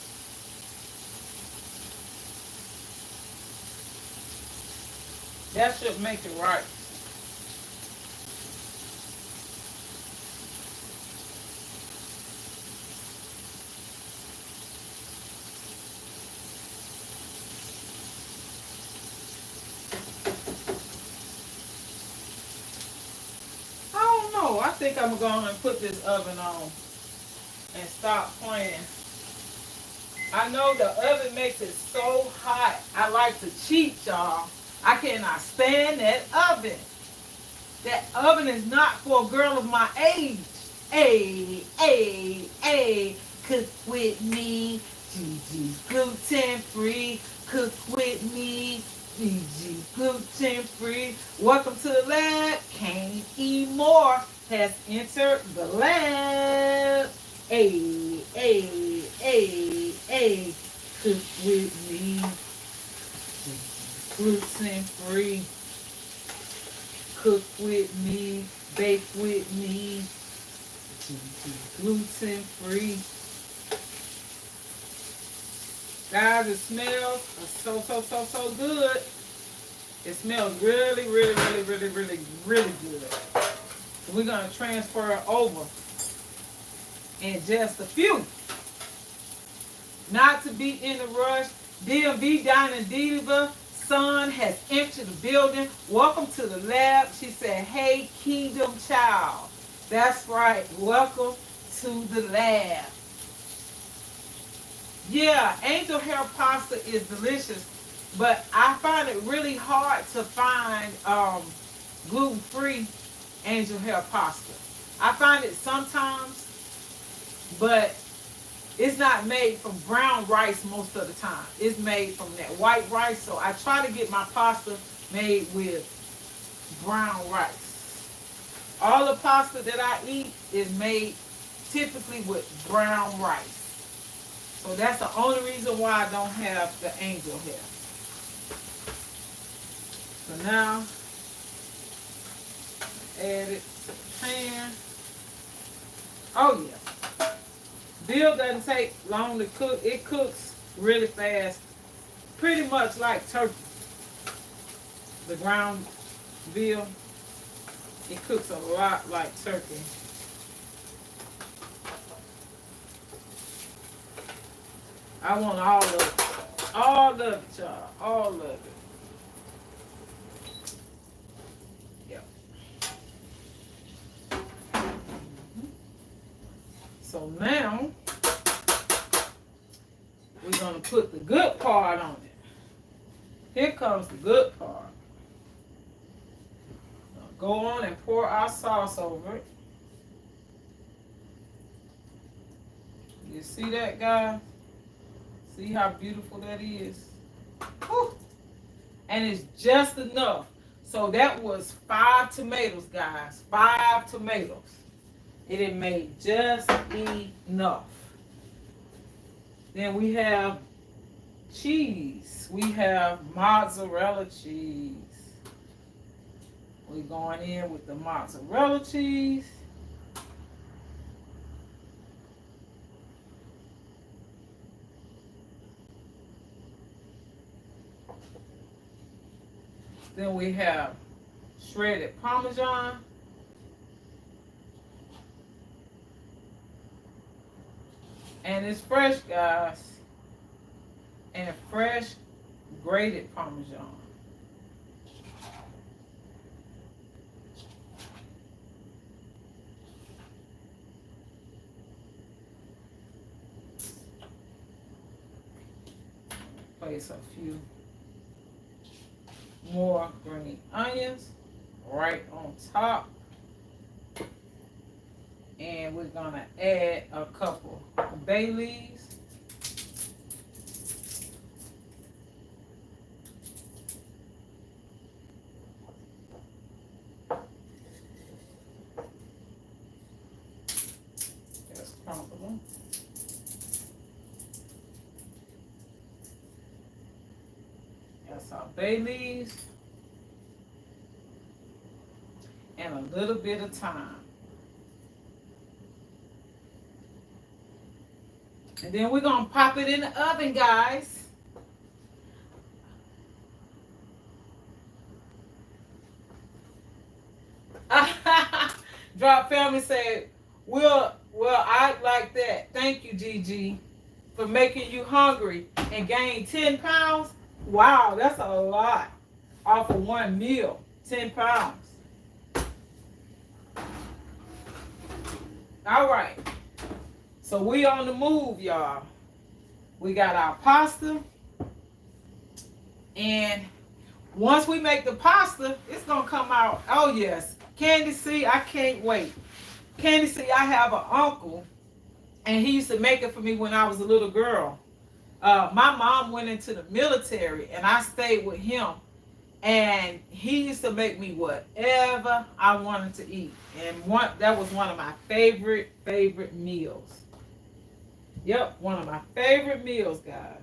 That should make it right. I don't know. I think I'm going to put this oven on and stop playing. I know the oven makes it so hot. I like to cheat, y'all. I cannot stand that oven. That oven is not for a girl of my age. Hey, hey, hey, cook with me. Gigi's gluten free. Cook with me. Gigi's gluten free. Welcome to the lab. Can't eat more has entered the lab. Hey, hey, hey, hey, cook with me. Gluten free. Cook with me. Bake with me, gluten free. Guys, it smells so good. It smells really, really, really, really, really, really good. So we're gonna transfer it over in just a few. Not to be in a rush. DMV Dining Diva son has entered the building. Welcome to the lab. She said, hey, Kingdom Child. That's right. Welcome to the lab. Yeah, angel hair pasta is delicious, but I find it really hard to find gluten-free angel hair pasta. I find it sometimes, but it's not made from brown rice most of the time. It's made from that white rice, so I try to get my pasta made with brown rice. All the pasta that I eat is made typically with brown rice. So that's the only reason why I don't have the angel hair. So now, add it to the pan. Oh yeah. Veal doesn't take long to cook. It cooks really fast. Pretty much like turkey. The ground veal, it cooks a lot like turkey. I want all of it. All of it, y'all. All of it. Yep. So now, we're going to put the good part on it. Here comes the good part. Go on and pour our sauce over it. You see that, guys? See how beautiful that is? Whew. And it's just enough. So that was 5 tomatoes, guys. 5 tomatoes. It made just enough. Then we have cheese. We have mozzarella cheese. We're going in with the mozzarella cheese. Then we have shredded Parmesan. And it's fresh, guys. And fresh grated Parmesan. Place a few more green onions right on top. And we're going to add a couple bay leaves. Just crumble them. That's our bay leaves. And a little bit of thyme. And then we're going to pop it in the oven, guys. Drop Family said, well, I like that. Thank you, Gigi, for making you hungry and gain 10 pounds. Wow, that's a lot off of one meal. 10 pounds. All right. So we on the move, y'all. We got our pasta. And once we make the pasta, it's going to come out. Oh, yes. Candy C, I can't wait. Candy C, I have an uncle, and he used to make it for me when I was a little girl. My mom went into the military, and I stayed with him. And he used to make me whatever I wanted to eat. And that was one of my favorite meals. Yep, one of my favorite meals, guys.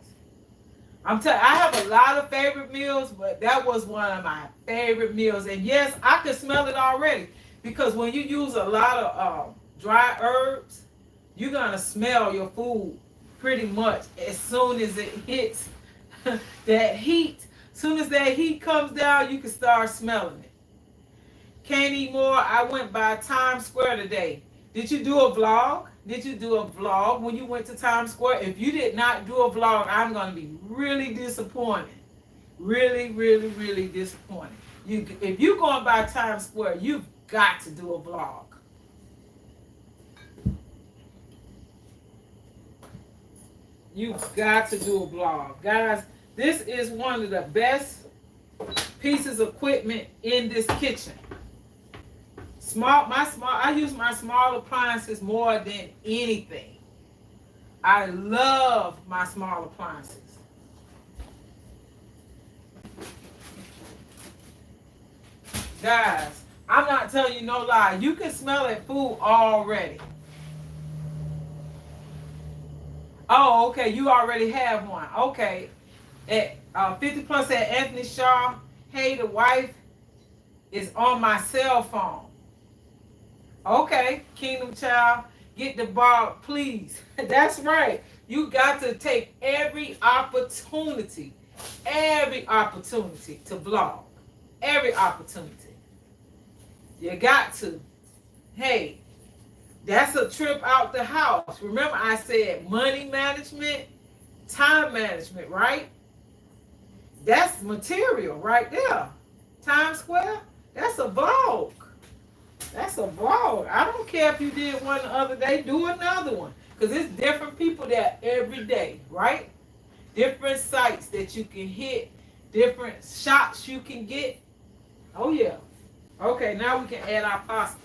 I have a lot of favorite meals, but that was one of my favorite meals. And yes, I could smell it already. Because when you use a lot of dry herbs, you're going to smell your food pretty much as soon as it hits that heat. As soon as that heat comes down, you can start smelling it. Can't eat more. I went by Times Square today. Did you do a vlog? Did you do a vlog when you went to Times Square? If you did not do a vlog, I'm going to be really disappointed. Really, really, really disappointed. If you're going by Times Square, you've got to do a vlog. You've got to do a vlog. Guys, this is one of the best pieces of equipment in this kitchen. I use my small appliances more than anything. I love my small appliances. Guys, I'm not telling you no lie. You can smell that food already. Oh, okay. You already have one. Okay. At 50 Plus at Anthony Shaw. Hey, the wife is on my cell phone. Okay, Kingdom Child, get the ball, please. That's right. You got to take every opportunity to vlog. Every opportunity. You got to. Hey, that's a trip out the house. Remember I said money management, time management, right? That's material right there. Times Square, that's a vlog. That's a vlog. I don't care if you did one the other day, do another one. Because it's different people there every day, right? Different sites that you can hit, different shots you can get. Oh, yeah. Okay, now we can add our pasta.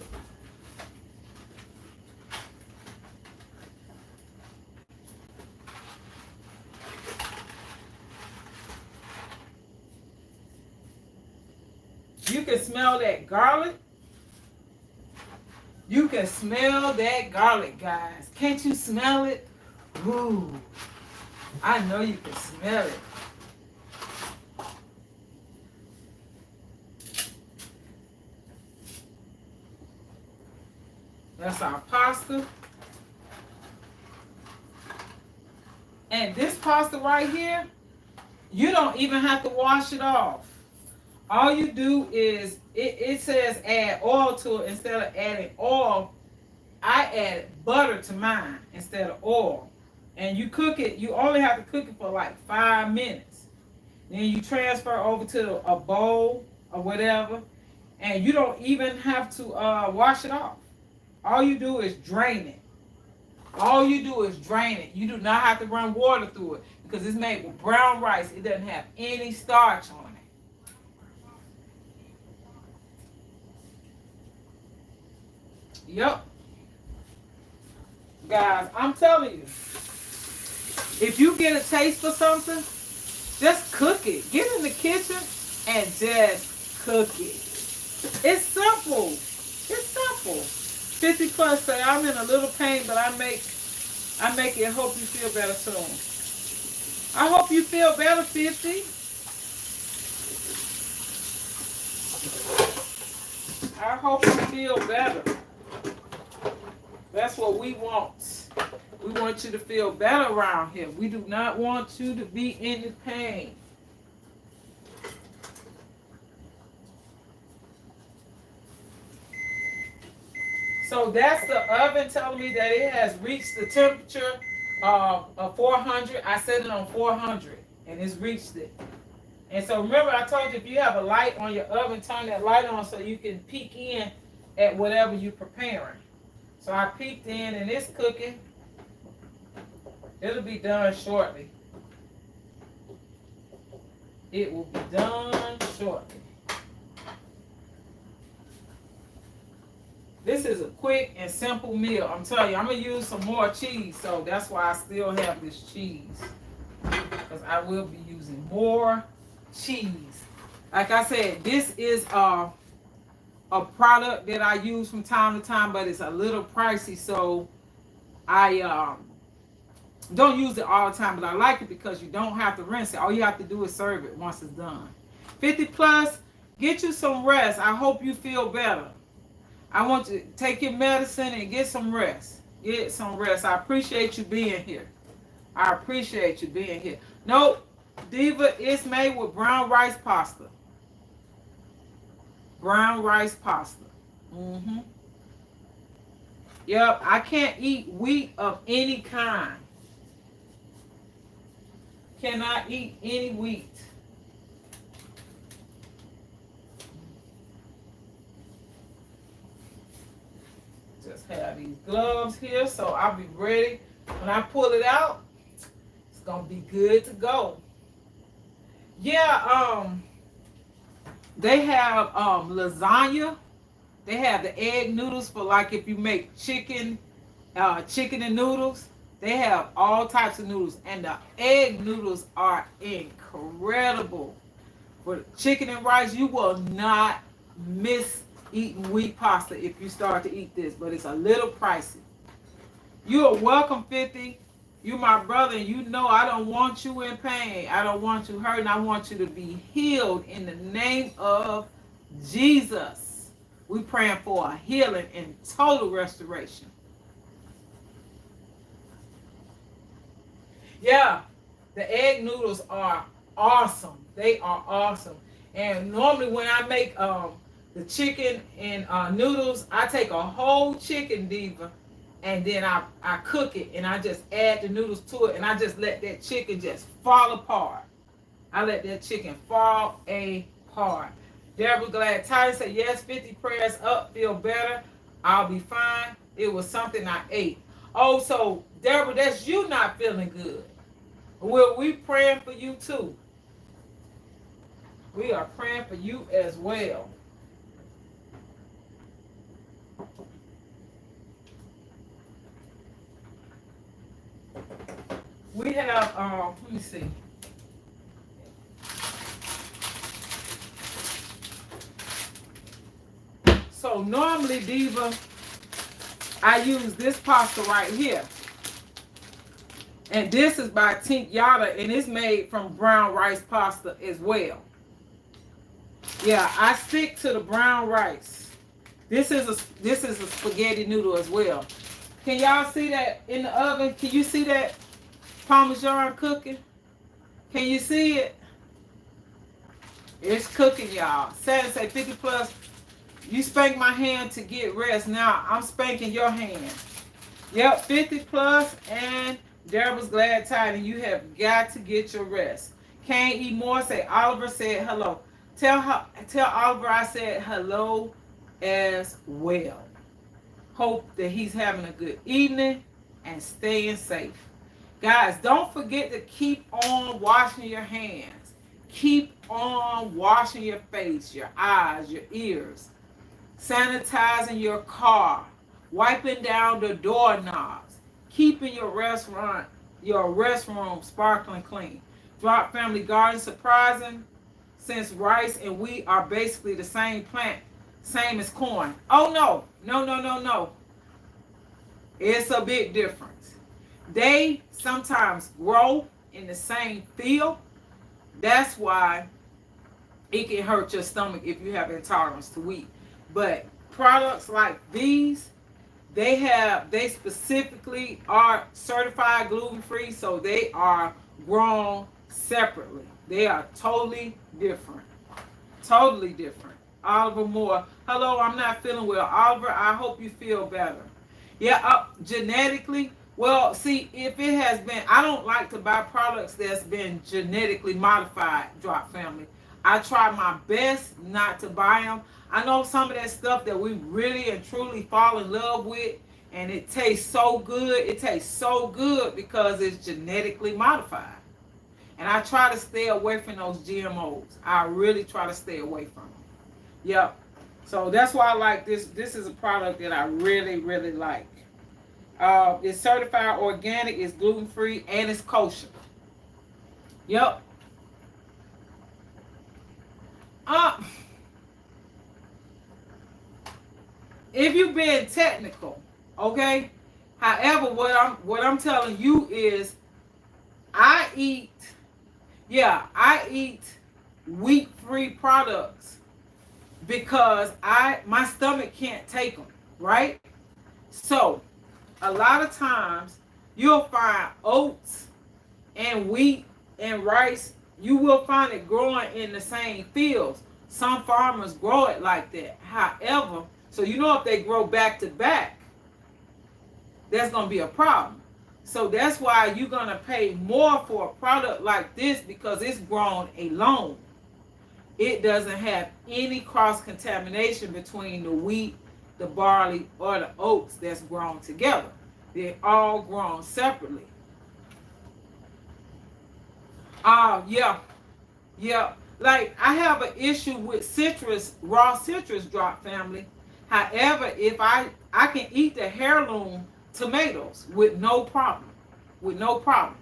You can smell that garlic. You can smell that garlic, guys. Can't you smell it? Ooh, I know you can smell it. That's our pasta. And this pasta right here, you don't even have to wash it off. All you do is, it says add oil to it. Instead of adding oil, I added butter to mine instead of oil. And you cook it, you only have to cook it for like 5 minutes. Then you transfer over to a bowl or whatever. And you don't even have to wash it off. All you do is drain it. All you do is drain it. You do not have to run water through it because it's made with brown rice. It doesn't have any starch on it. Yep. Guys, I'm telling you, if you get a taste for something, just cook it. Get in the kitchen and just cook it. It's simple. It's simple. 50 Plus say, I'm in a little pain, but I make it hope you feel better soon. I hope you feel better, 50. I hope you feel better. That's what we want. We want you to feel better around here. We do not want you to be in pain. So that's the oven telling me that it has reached the temperature of 400. I set it on 400 and it's reached it. And so remember I told you if you have a light on your oven, turn that light on so you can peek in at whatever you're preparing. So I peeked in and it's cooking. It'll be done shortly. It will be done shortly. This is a quick and simple meal. I'm telling you, I'm going to use some more cheese. So that's why I still have this cheese. Because I will be using more cheese. Like I said, this is a product that I use from time to time, but it's a little pricey. So I don't use it all the time, but I like it because you don't have to rinse it. All you have to do is serve it once it's done. 50 Plus, get you some rest. I hope you feel better. I want you to take your medicine and get some rest. Get some rest. I appreciate you being here. I appreciate you being here. Nope. Diva is made with brown rice pasta. Brown rice pasta. Mm-hmm. Yep. I can't eat wheat of any kind. Cannot eat any wheat. Just have these gloves here so I'll be ready. When I pull it out, it's gonna be good to go. Yeah, they have lasagna. They have the egg noodles for like if you make chicken and noodles. They have all types of noodles, and the egg noodles are incredible. For chicken and rice, you will not miss eating wheat pasta if you start to eat this, but it's a little pricey. You are welcome, 50. You my brother, and you know I don't want you in pain. I don't want you hurting. I want you to be healed in the name of Jesus. We praying for a healing and total restoration. Yeah, the egg noodles are awesome. They are awesome. And normally when I make the chicken and noodles, I take a whole chicken, Diva, and then I cook it, and I just add the noodles to it, and I just let that chicken just fall apart. I let that chicken fall apart. Deborah Glad Titan said, yes, 50 prayers up, feel better. I'll be fine. It was something I ate. Oh, so Deborah, that's you not feeling good. Well, we praying for you too. We are praying for you as well. We have, let me see. So normally, Diva, I use this pasta right here. And this is by Tink Yada, and it's made from brown rice pasta as well. Yeah, I stick to the brown rice. This is a spaghetti noodle as well. Can y'all see that in the oven? Can you see that Parmesan cooking? Can you see it? It's cooking, y'all. Saturday say 50 plus. You spank my hand to get rest. Now I'm spanking your hand. Yep, 50 plus and Deborah's Glad Tiding. You have got to get your rest. Can't eat more. Say Oliver said hello. Tell Oliver I said hello as well. Hope that he's having a good evening and staying safe. Guys, don't forget to keep on washing your hands. Keep on washing your face, your eyes, your ears. Sanitizing your car. Wiping down the doorknobs. Keeping your restroom sparkling clean. Drop Family Garden, surprising since rice and wheat are basically the same plant, same as corn. Oh no. It's a big difference. They sometimes grow in the same field. That's why it can hurt your stomach if you have intolerance to wheat. But products like these, they specifically are certified gluten-free, so they are grown separately. They are totally different. Totally different. Oliver Moore. Hello, I'm not feeling well. Oliver, I hope you feel better. Yeah, genetically, well, see, if it has been, I don't like to buy products that's been genetically modified, Drop Family. I try my best not to buy them. I know some of that stuff that we really and truly fall in love with, and it tastes so good. It tastes so good because it's genetically modified. And I try to stay away from those GMOs. I really try to stay away from them. Yep. So that's why I like this. This is a product that I really, really like. It's certified organic, it's gluten-free, and it's kosher. Yep. If you're being technical, okay? However, what I'm telling you is I eat wheat-free products because my stomach can't take them, right? So a lot of times you'll find oats and wheat and rice, you will find it growing in the same fields. Some farmers grow it like that. However, so you know if they grow back to back, that's going to be a problem. So that's why you're going to pay more for a product like this because it's grown alone. It doesn't have any cross contamination between the wheat, the barley, or the oats that's grown together. They're all grown separately. Yeah, yeah. Like I have an issue with raw citrus drop family. However, if I can eat the heirloom tomatoes with no problem, with no problem.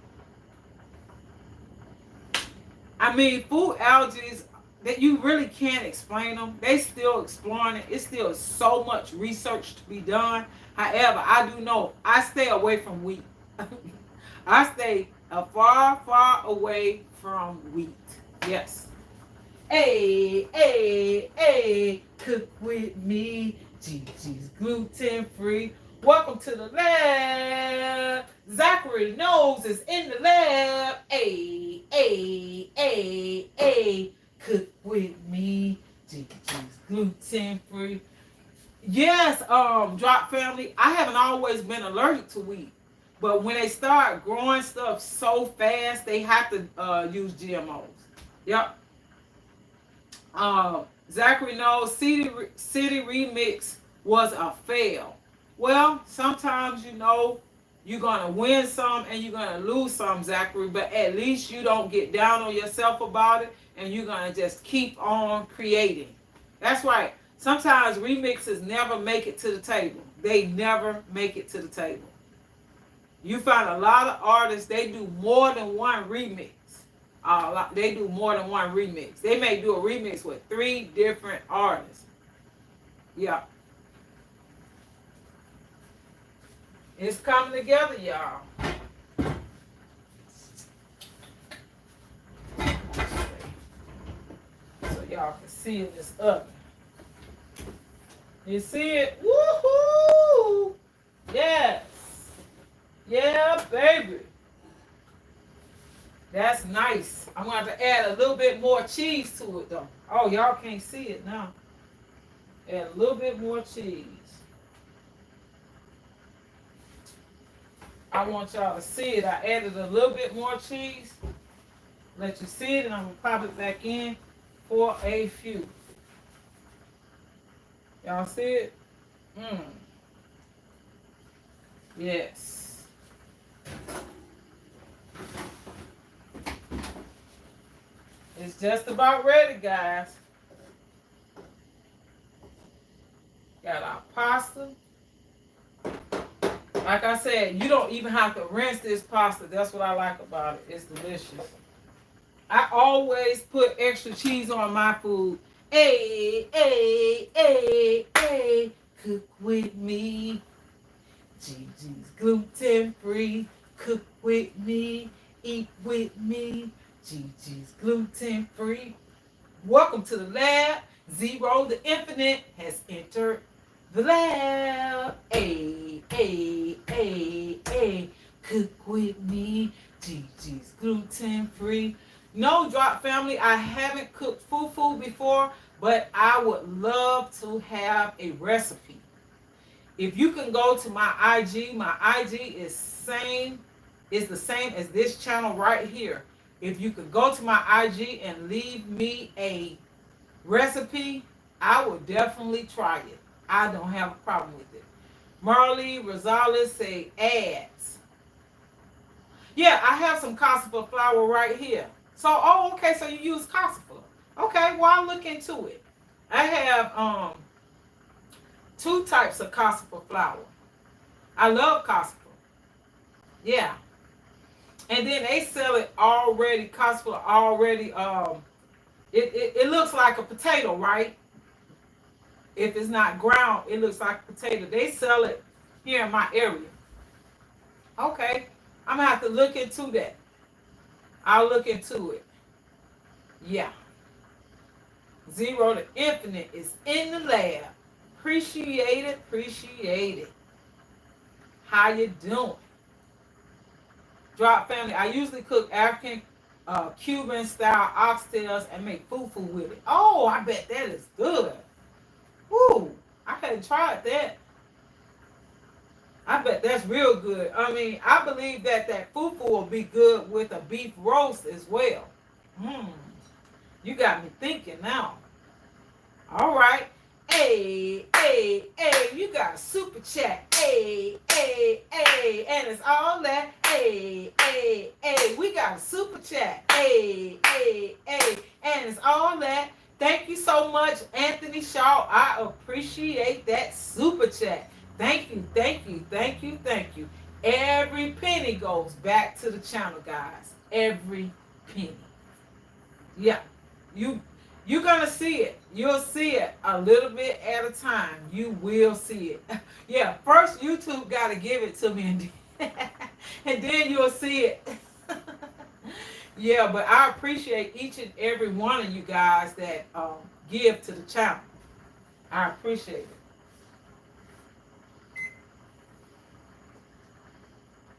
I mean, food allergies that you really can't explain them. They still exploring it. It's still so much research to be done. However, I do know I stay away from wheat. I stay far, far away from wheat. Yes. Hey, hey, hey, cook with me. Gigi's gluten free. Welcome to the lab. Zachary Knows is in the lab. Hey, hey, hey, hey, cook with me. Gigi's gluten free. Yes, drop family. I haven't always been allergic to wheat. But when they start growing stuff so fast, they have to use GMOs. Yep. Zachary Knows City Remix was a fail. Well, sometimes you're going to win some and you're going to lose some, Zachary, but at least you don't get down on yourself about it and you're going to just keep on creating. That's right. Sometimes remixes never make it to the table. They never make it to the table. You find a lot of artists, they do more than one remix. They do more than one remix. They may do a remix with 3 different artists. Yeah. It's coming together, y'all. So y'all can see it this oven. You see it? Woohoo! Yes. Yeah, baby. That's nice. I'm going to have to add a little bit more cheese to it, though. Oh, y'all can't see it now. Add a little bit more cheese. I want y'all to see it. I added a little bit more cheese. Let you see it, and I'm going to pop it back in for a few. Y'all see it? Yes. It's just about ready, guys. Got our pasta. Like I said, you don't even have to rinse this pasta. That's what I like about it. It's delicious. I always put extra cheese on my food. Hey, hey, hey, hey, cook with me. Gigi's gluten free. Cook with me. Eat with me. Gigi's gluten free. Welcome to the lab. Zero the Infinite has entered the lab. Hey, hey, hey, hey, cook with me. Gigi's gluten free. No, drop family, I haven't cooked fufu before, but I would love to have a recipe. If you can go to my IG is the same as this channel right here. If you could go to my IG and leave me a recipe, I would definitely try it. I don't have a problem with it. Marley Rosales say ads. Yeah, I have some cassava flour right here. So, okay, so you use cassava. Okay, well, I'll look into it. I have 2 types of cassava flour. I love cassava. Yeah. And then they sell it already, cassava already, it looks like a potato, right? If it's not ground, it looks like a potato. They sell it here in my area. Okay, I'm going to have to look into that. I'll look into it. Yeah. Zero to infinite is in the lab. Appreciate it, appreciate it. How you doing? Drop family. I usually cook African, Cuban style oxtails and make fufu with it. Oh, I bet that is good. Woo! I hadn't tried that. I bet that's real good. I mean, I believe that fufu will be good with a beef roast as well. Hmm. You got me thinking now. All right. Hey, hey, hey, you got a super chat. Hey, hey, hey, and it's all that. Hey, hey, hey, we got a super chat. Hey, hey, hey, and it's all that. Thank you so much, Anthony Shaw. I appreciate that super chat. Thank you, thank you, thank you, thank you. Every penny goes back to the channel, guys. Every penny. Yeah. You you're gonna see it. You'll see it a little bit at a time. You will see it. Yeah, first YouTube gotta give it to me and then you'll see it. Yeah, but I appreciate each and every one of you guys that give to the channel. I appreciate it.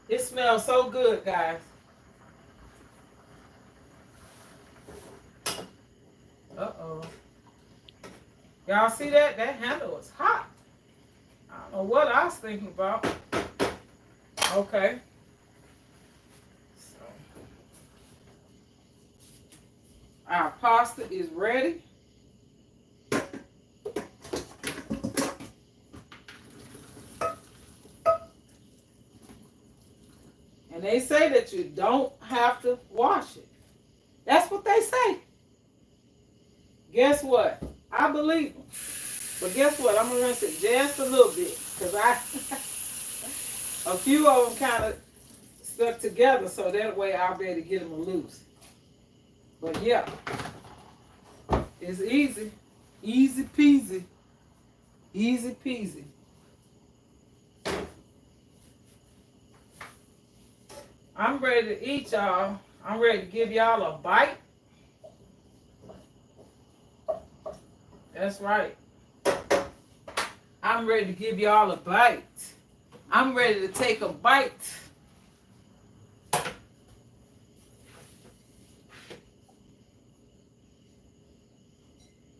It smells so good, guys. Uh-oh. Y'all see that? That handle is hot. I don't know what I was thinking about. Okay. So, our pasta is ready. And they say that you don't have to wash it. That's what they say. Guess what? I believe them. But guess what? I'm going to rinse it just a little bit. Because a few of them kind of stuck together. So that way I'll be able to get them loose. But yeah. It's easy. Easy peasy. Easy peasy. I'm ready to eat, y'all. I'm ready to give y'all a bite. That's right. I'm ready to give y'all a bite. I'm ready to take a bite.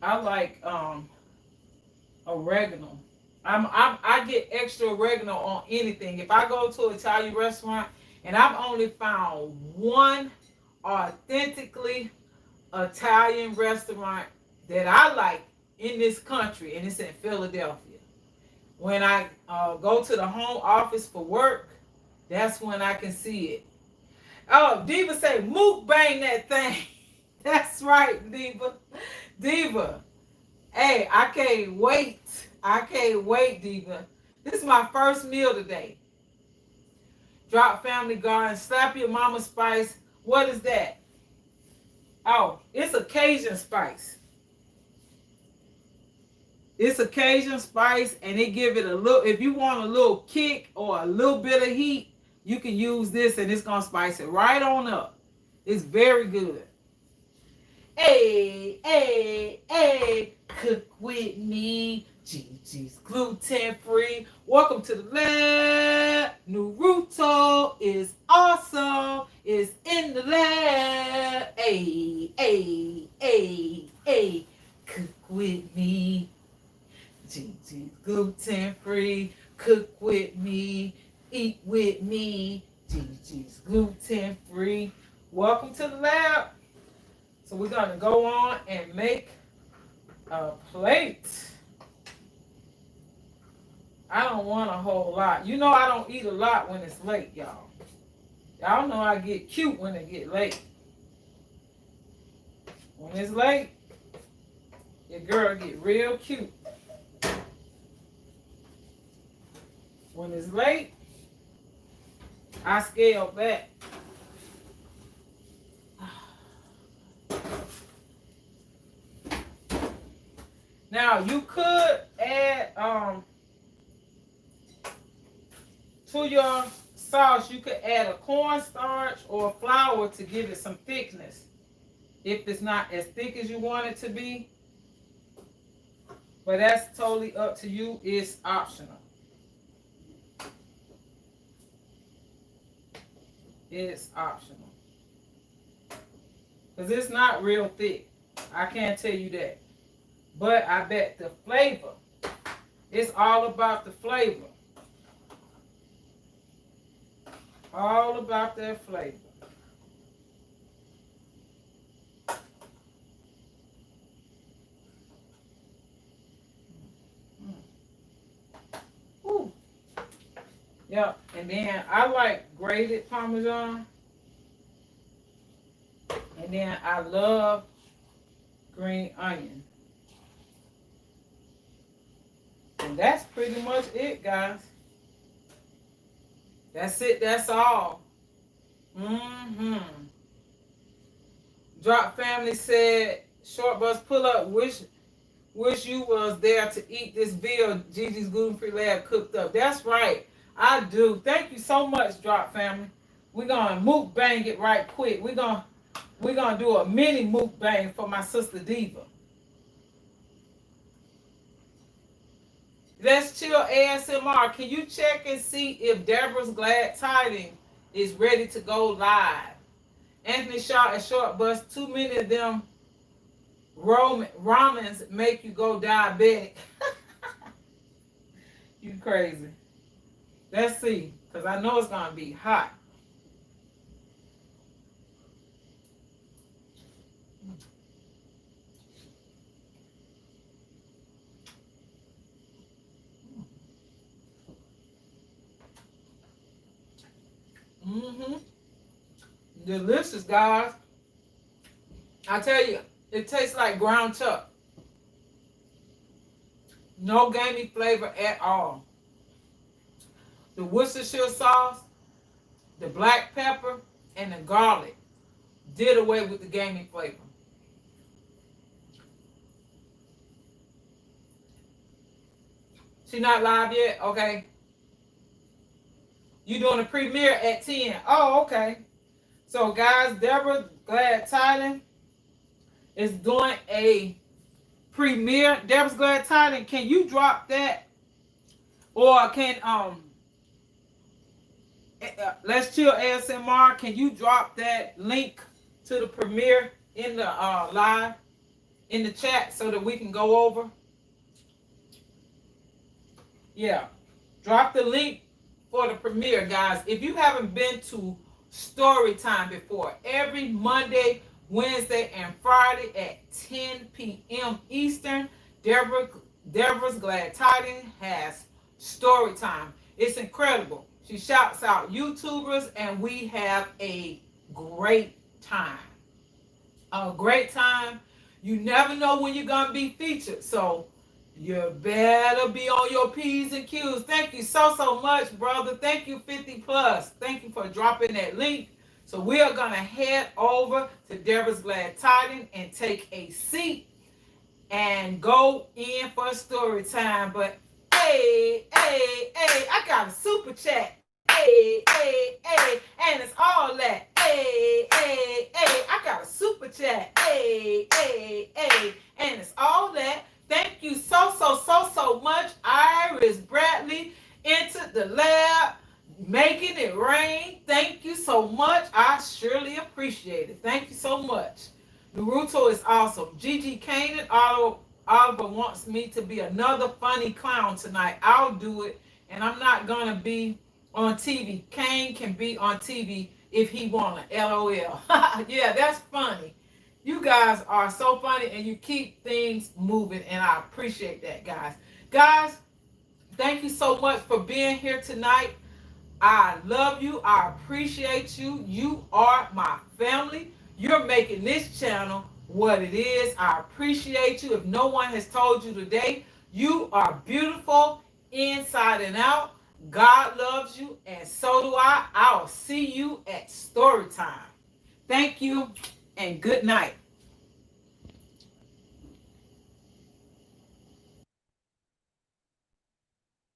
I like oregano. I get extra oregano on anything. If I go to an Italian restaurant and I've only found one authentically Italian restaurant that I like in this country, and it's in Philadelphia. When I go to the home office for work, that's when I can see it. Oh, Diva say, mukbang that thing. That's right, Diva. Diva. Hey, I can't wait. I can't wait, Diva. This is my first meal today. Drop Family Garden, slap your mama spice. What is that? Oh, it's a Cajun spice. It's a Cajun spice, and it give it a little, if you want a little kick or a little bit of heat, you can use this, and it's going to spice it right on up. It's very good. Hey, hey, hey, cook with me. Gigi's gluten free. Welcome to the lab. Naruto is awesome. Is in the lab. Hey, hey, hey, hey, cook with me. Gigi's gluten free. Cook with me. Eat with me. Gigi's gluten free. Welcome to the lab. So we're going to go on and make a plate. I don't want a whole lot. You know I don't eat a lot when it's late, y'all. Y'all know I get cute when it get late. When it's late, your girl get real cute. When it's late, I scale back. Now you could add to your sauce, you could add a cornstarch or flour to give it some thickness. If it's not as thick as you want it to be, But that's totally up to you. It's optional. It's optional. Because it's not real thick. I can't tell you that. But I bet the flavor. It's all about the flavor. All about that flavor. Ooh. Yep. And then I like grated Parmesan. And then I love green onion. And that's pretty much it, guys. That's it. That's all. Drop Family said, Short Bus Pull Up, wish you was there to eat this veal Gigi's Gluten Free Lab cooked up. That's right. I do. Thank you so much, Drop Family. We're going to mukbang it right quick. We're gonna do a mini mukbang for my sister Diva. Let's Chill ASMR. Can you check and see if Deborah's Glad Tidings is ready to go live? Anthony Shaw at Short Bus. Too many of them ramens make you go diabetic. You crazy. Let's see, because I know it's going to be hot. Delicious, guys. I tell you, it tastes like ground chuck. No gamey flavor at all. The Worcestershire sauce, the black pepper, and the garlic did away with the gamey flavor. She not live yet? Okay. You doing a premiere at 10. Oh, okay. So, guys, Deborah Glad Tidings is doing a premiere. Deborah's Glad Tidings, can you drop that? Or can, Let's Chill ASMR, can you drop that link to the premiere in the live, in the chat so that we can go over? Yeah. Drop the link for the premiere, guys. If you haven't been to Story Time before, every Monday, Wednesday, and Friday at 10 p.m. Eastern, Deborah's Glad Tidings has Story Time. It's incredible. She shouts out YouTubers, and we have a great time. A great time. You never know when you're going to be featured, so you better be on your P's and Q's. Thank you so much, brother. Thank you, 50 Plus. Thank you for dropping that link. So we are going to head over to Deborah's Glad Tidings and take a seat and go in for Story Time. But hey, I got a super chat. Hey, and it's all that. Hey, I got a super chat. Hey, and it's all that. Thank you so much. Iris Bradley entered the lab, making it rain. Thank you so much. I surely appreciate it. Thank you so much. Naruto is awesome. Gigi Kanan, Oliver wants me to be another funny clown tonight. I'll do it, and I'm not going to be on TV. Kane can be on TV if he want to. LOL. Yeah, that's funny. You guys are so funny, and you keep things moving, and I appreciate that, guys. Guys, thank you so much for being here tonight. I love you. I appreciate you. You are my family. You're making this channel what it is. I appreciate you. If no one has told you today, you are beautiful inside and out. God loves you, and so do I. I'll see you at Story Time. Thank you, and good night.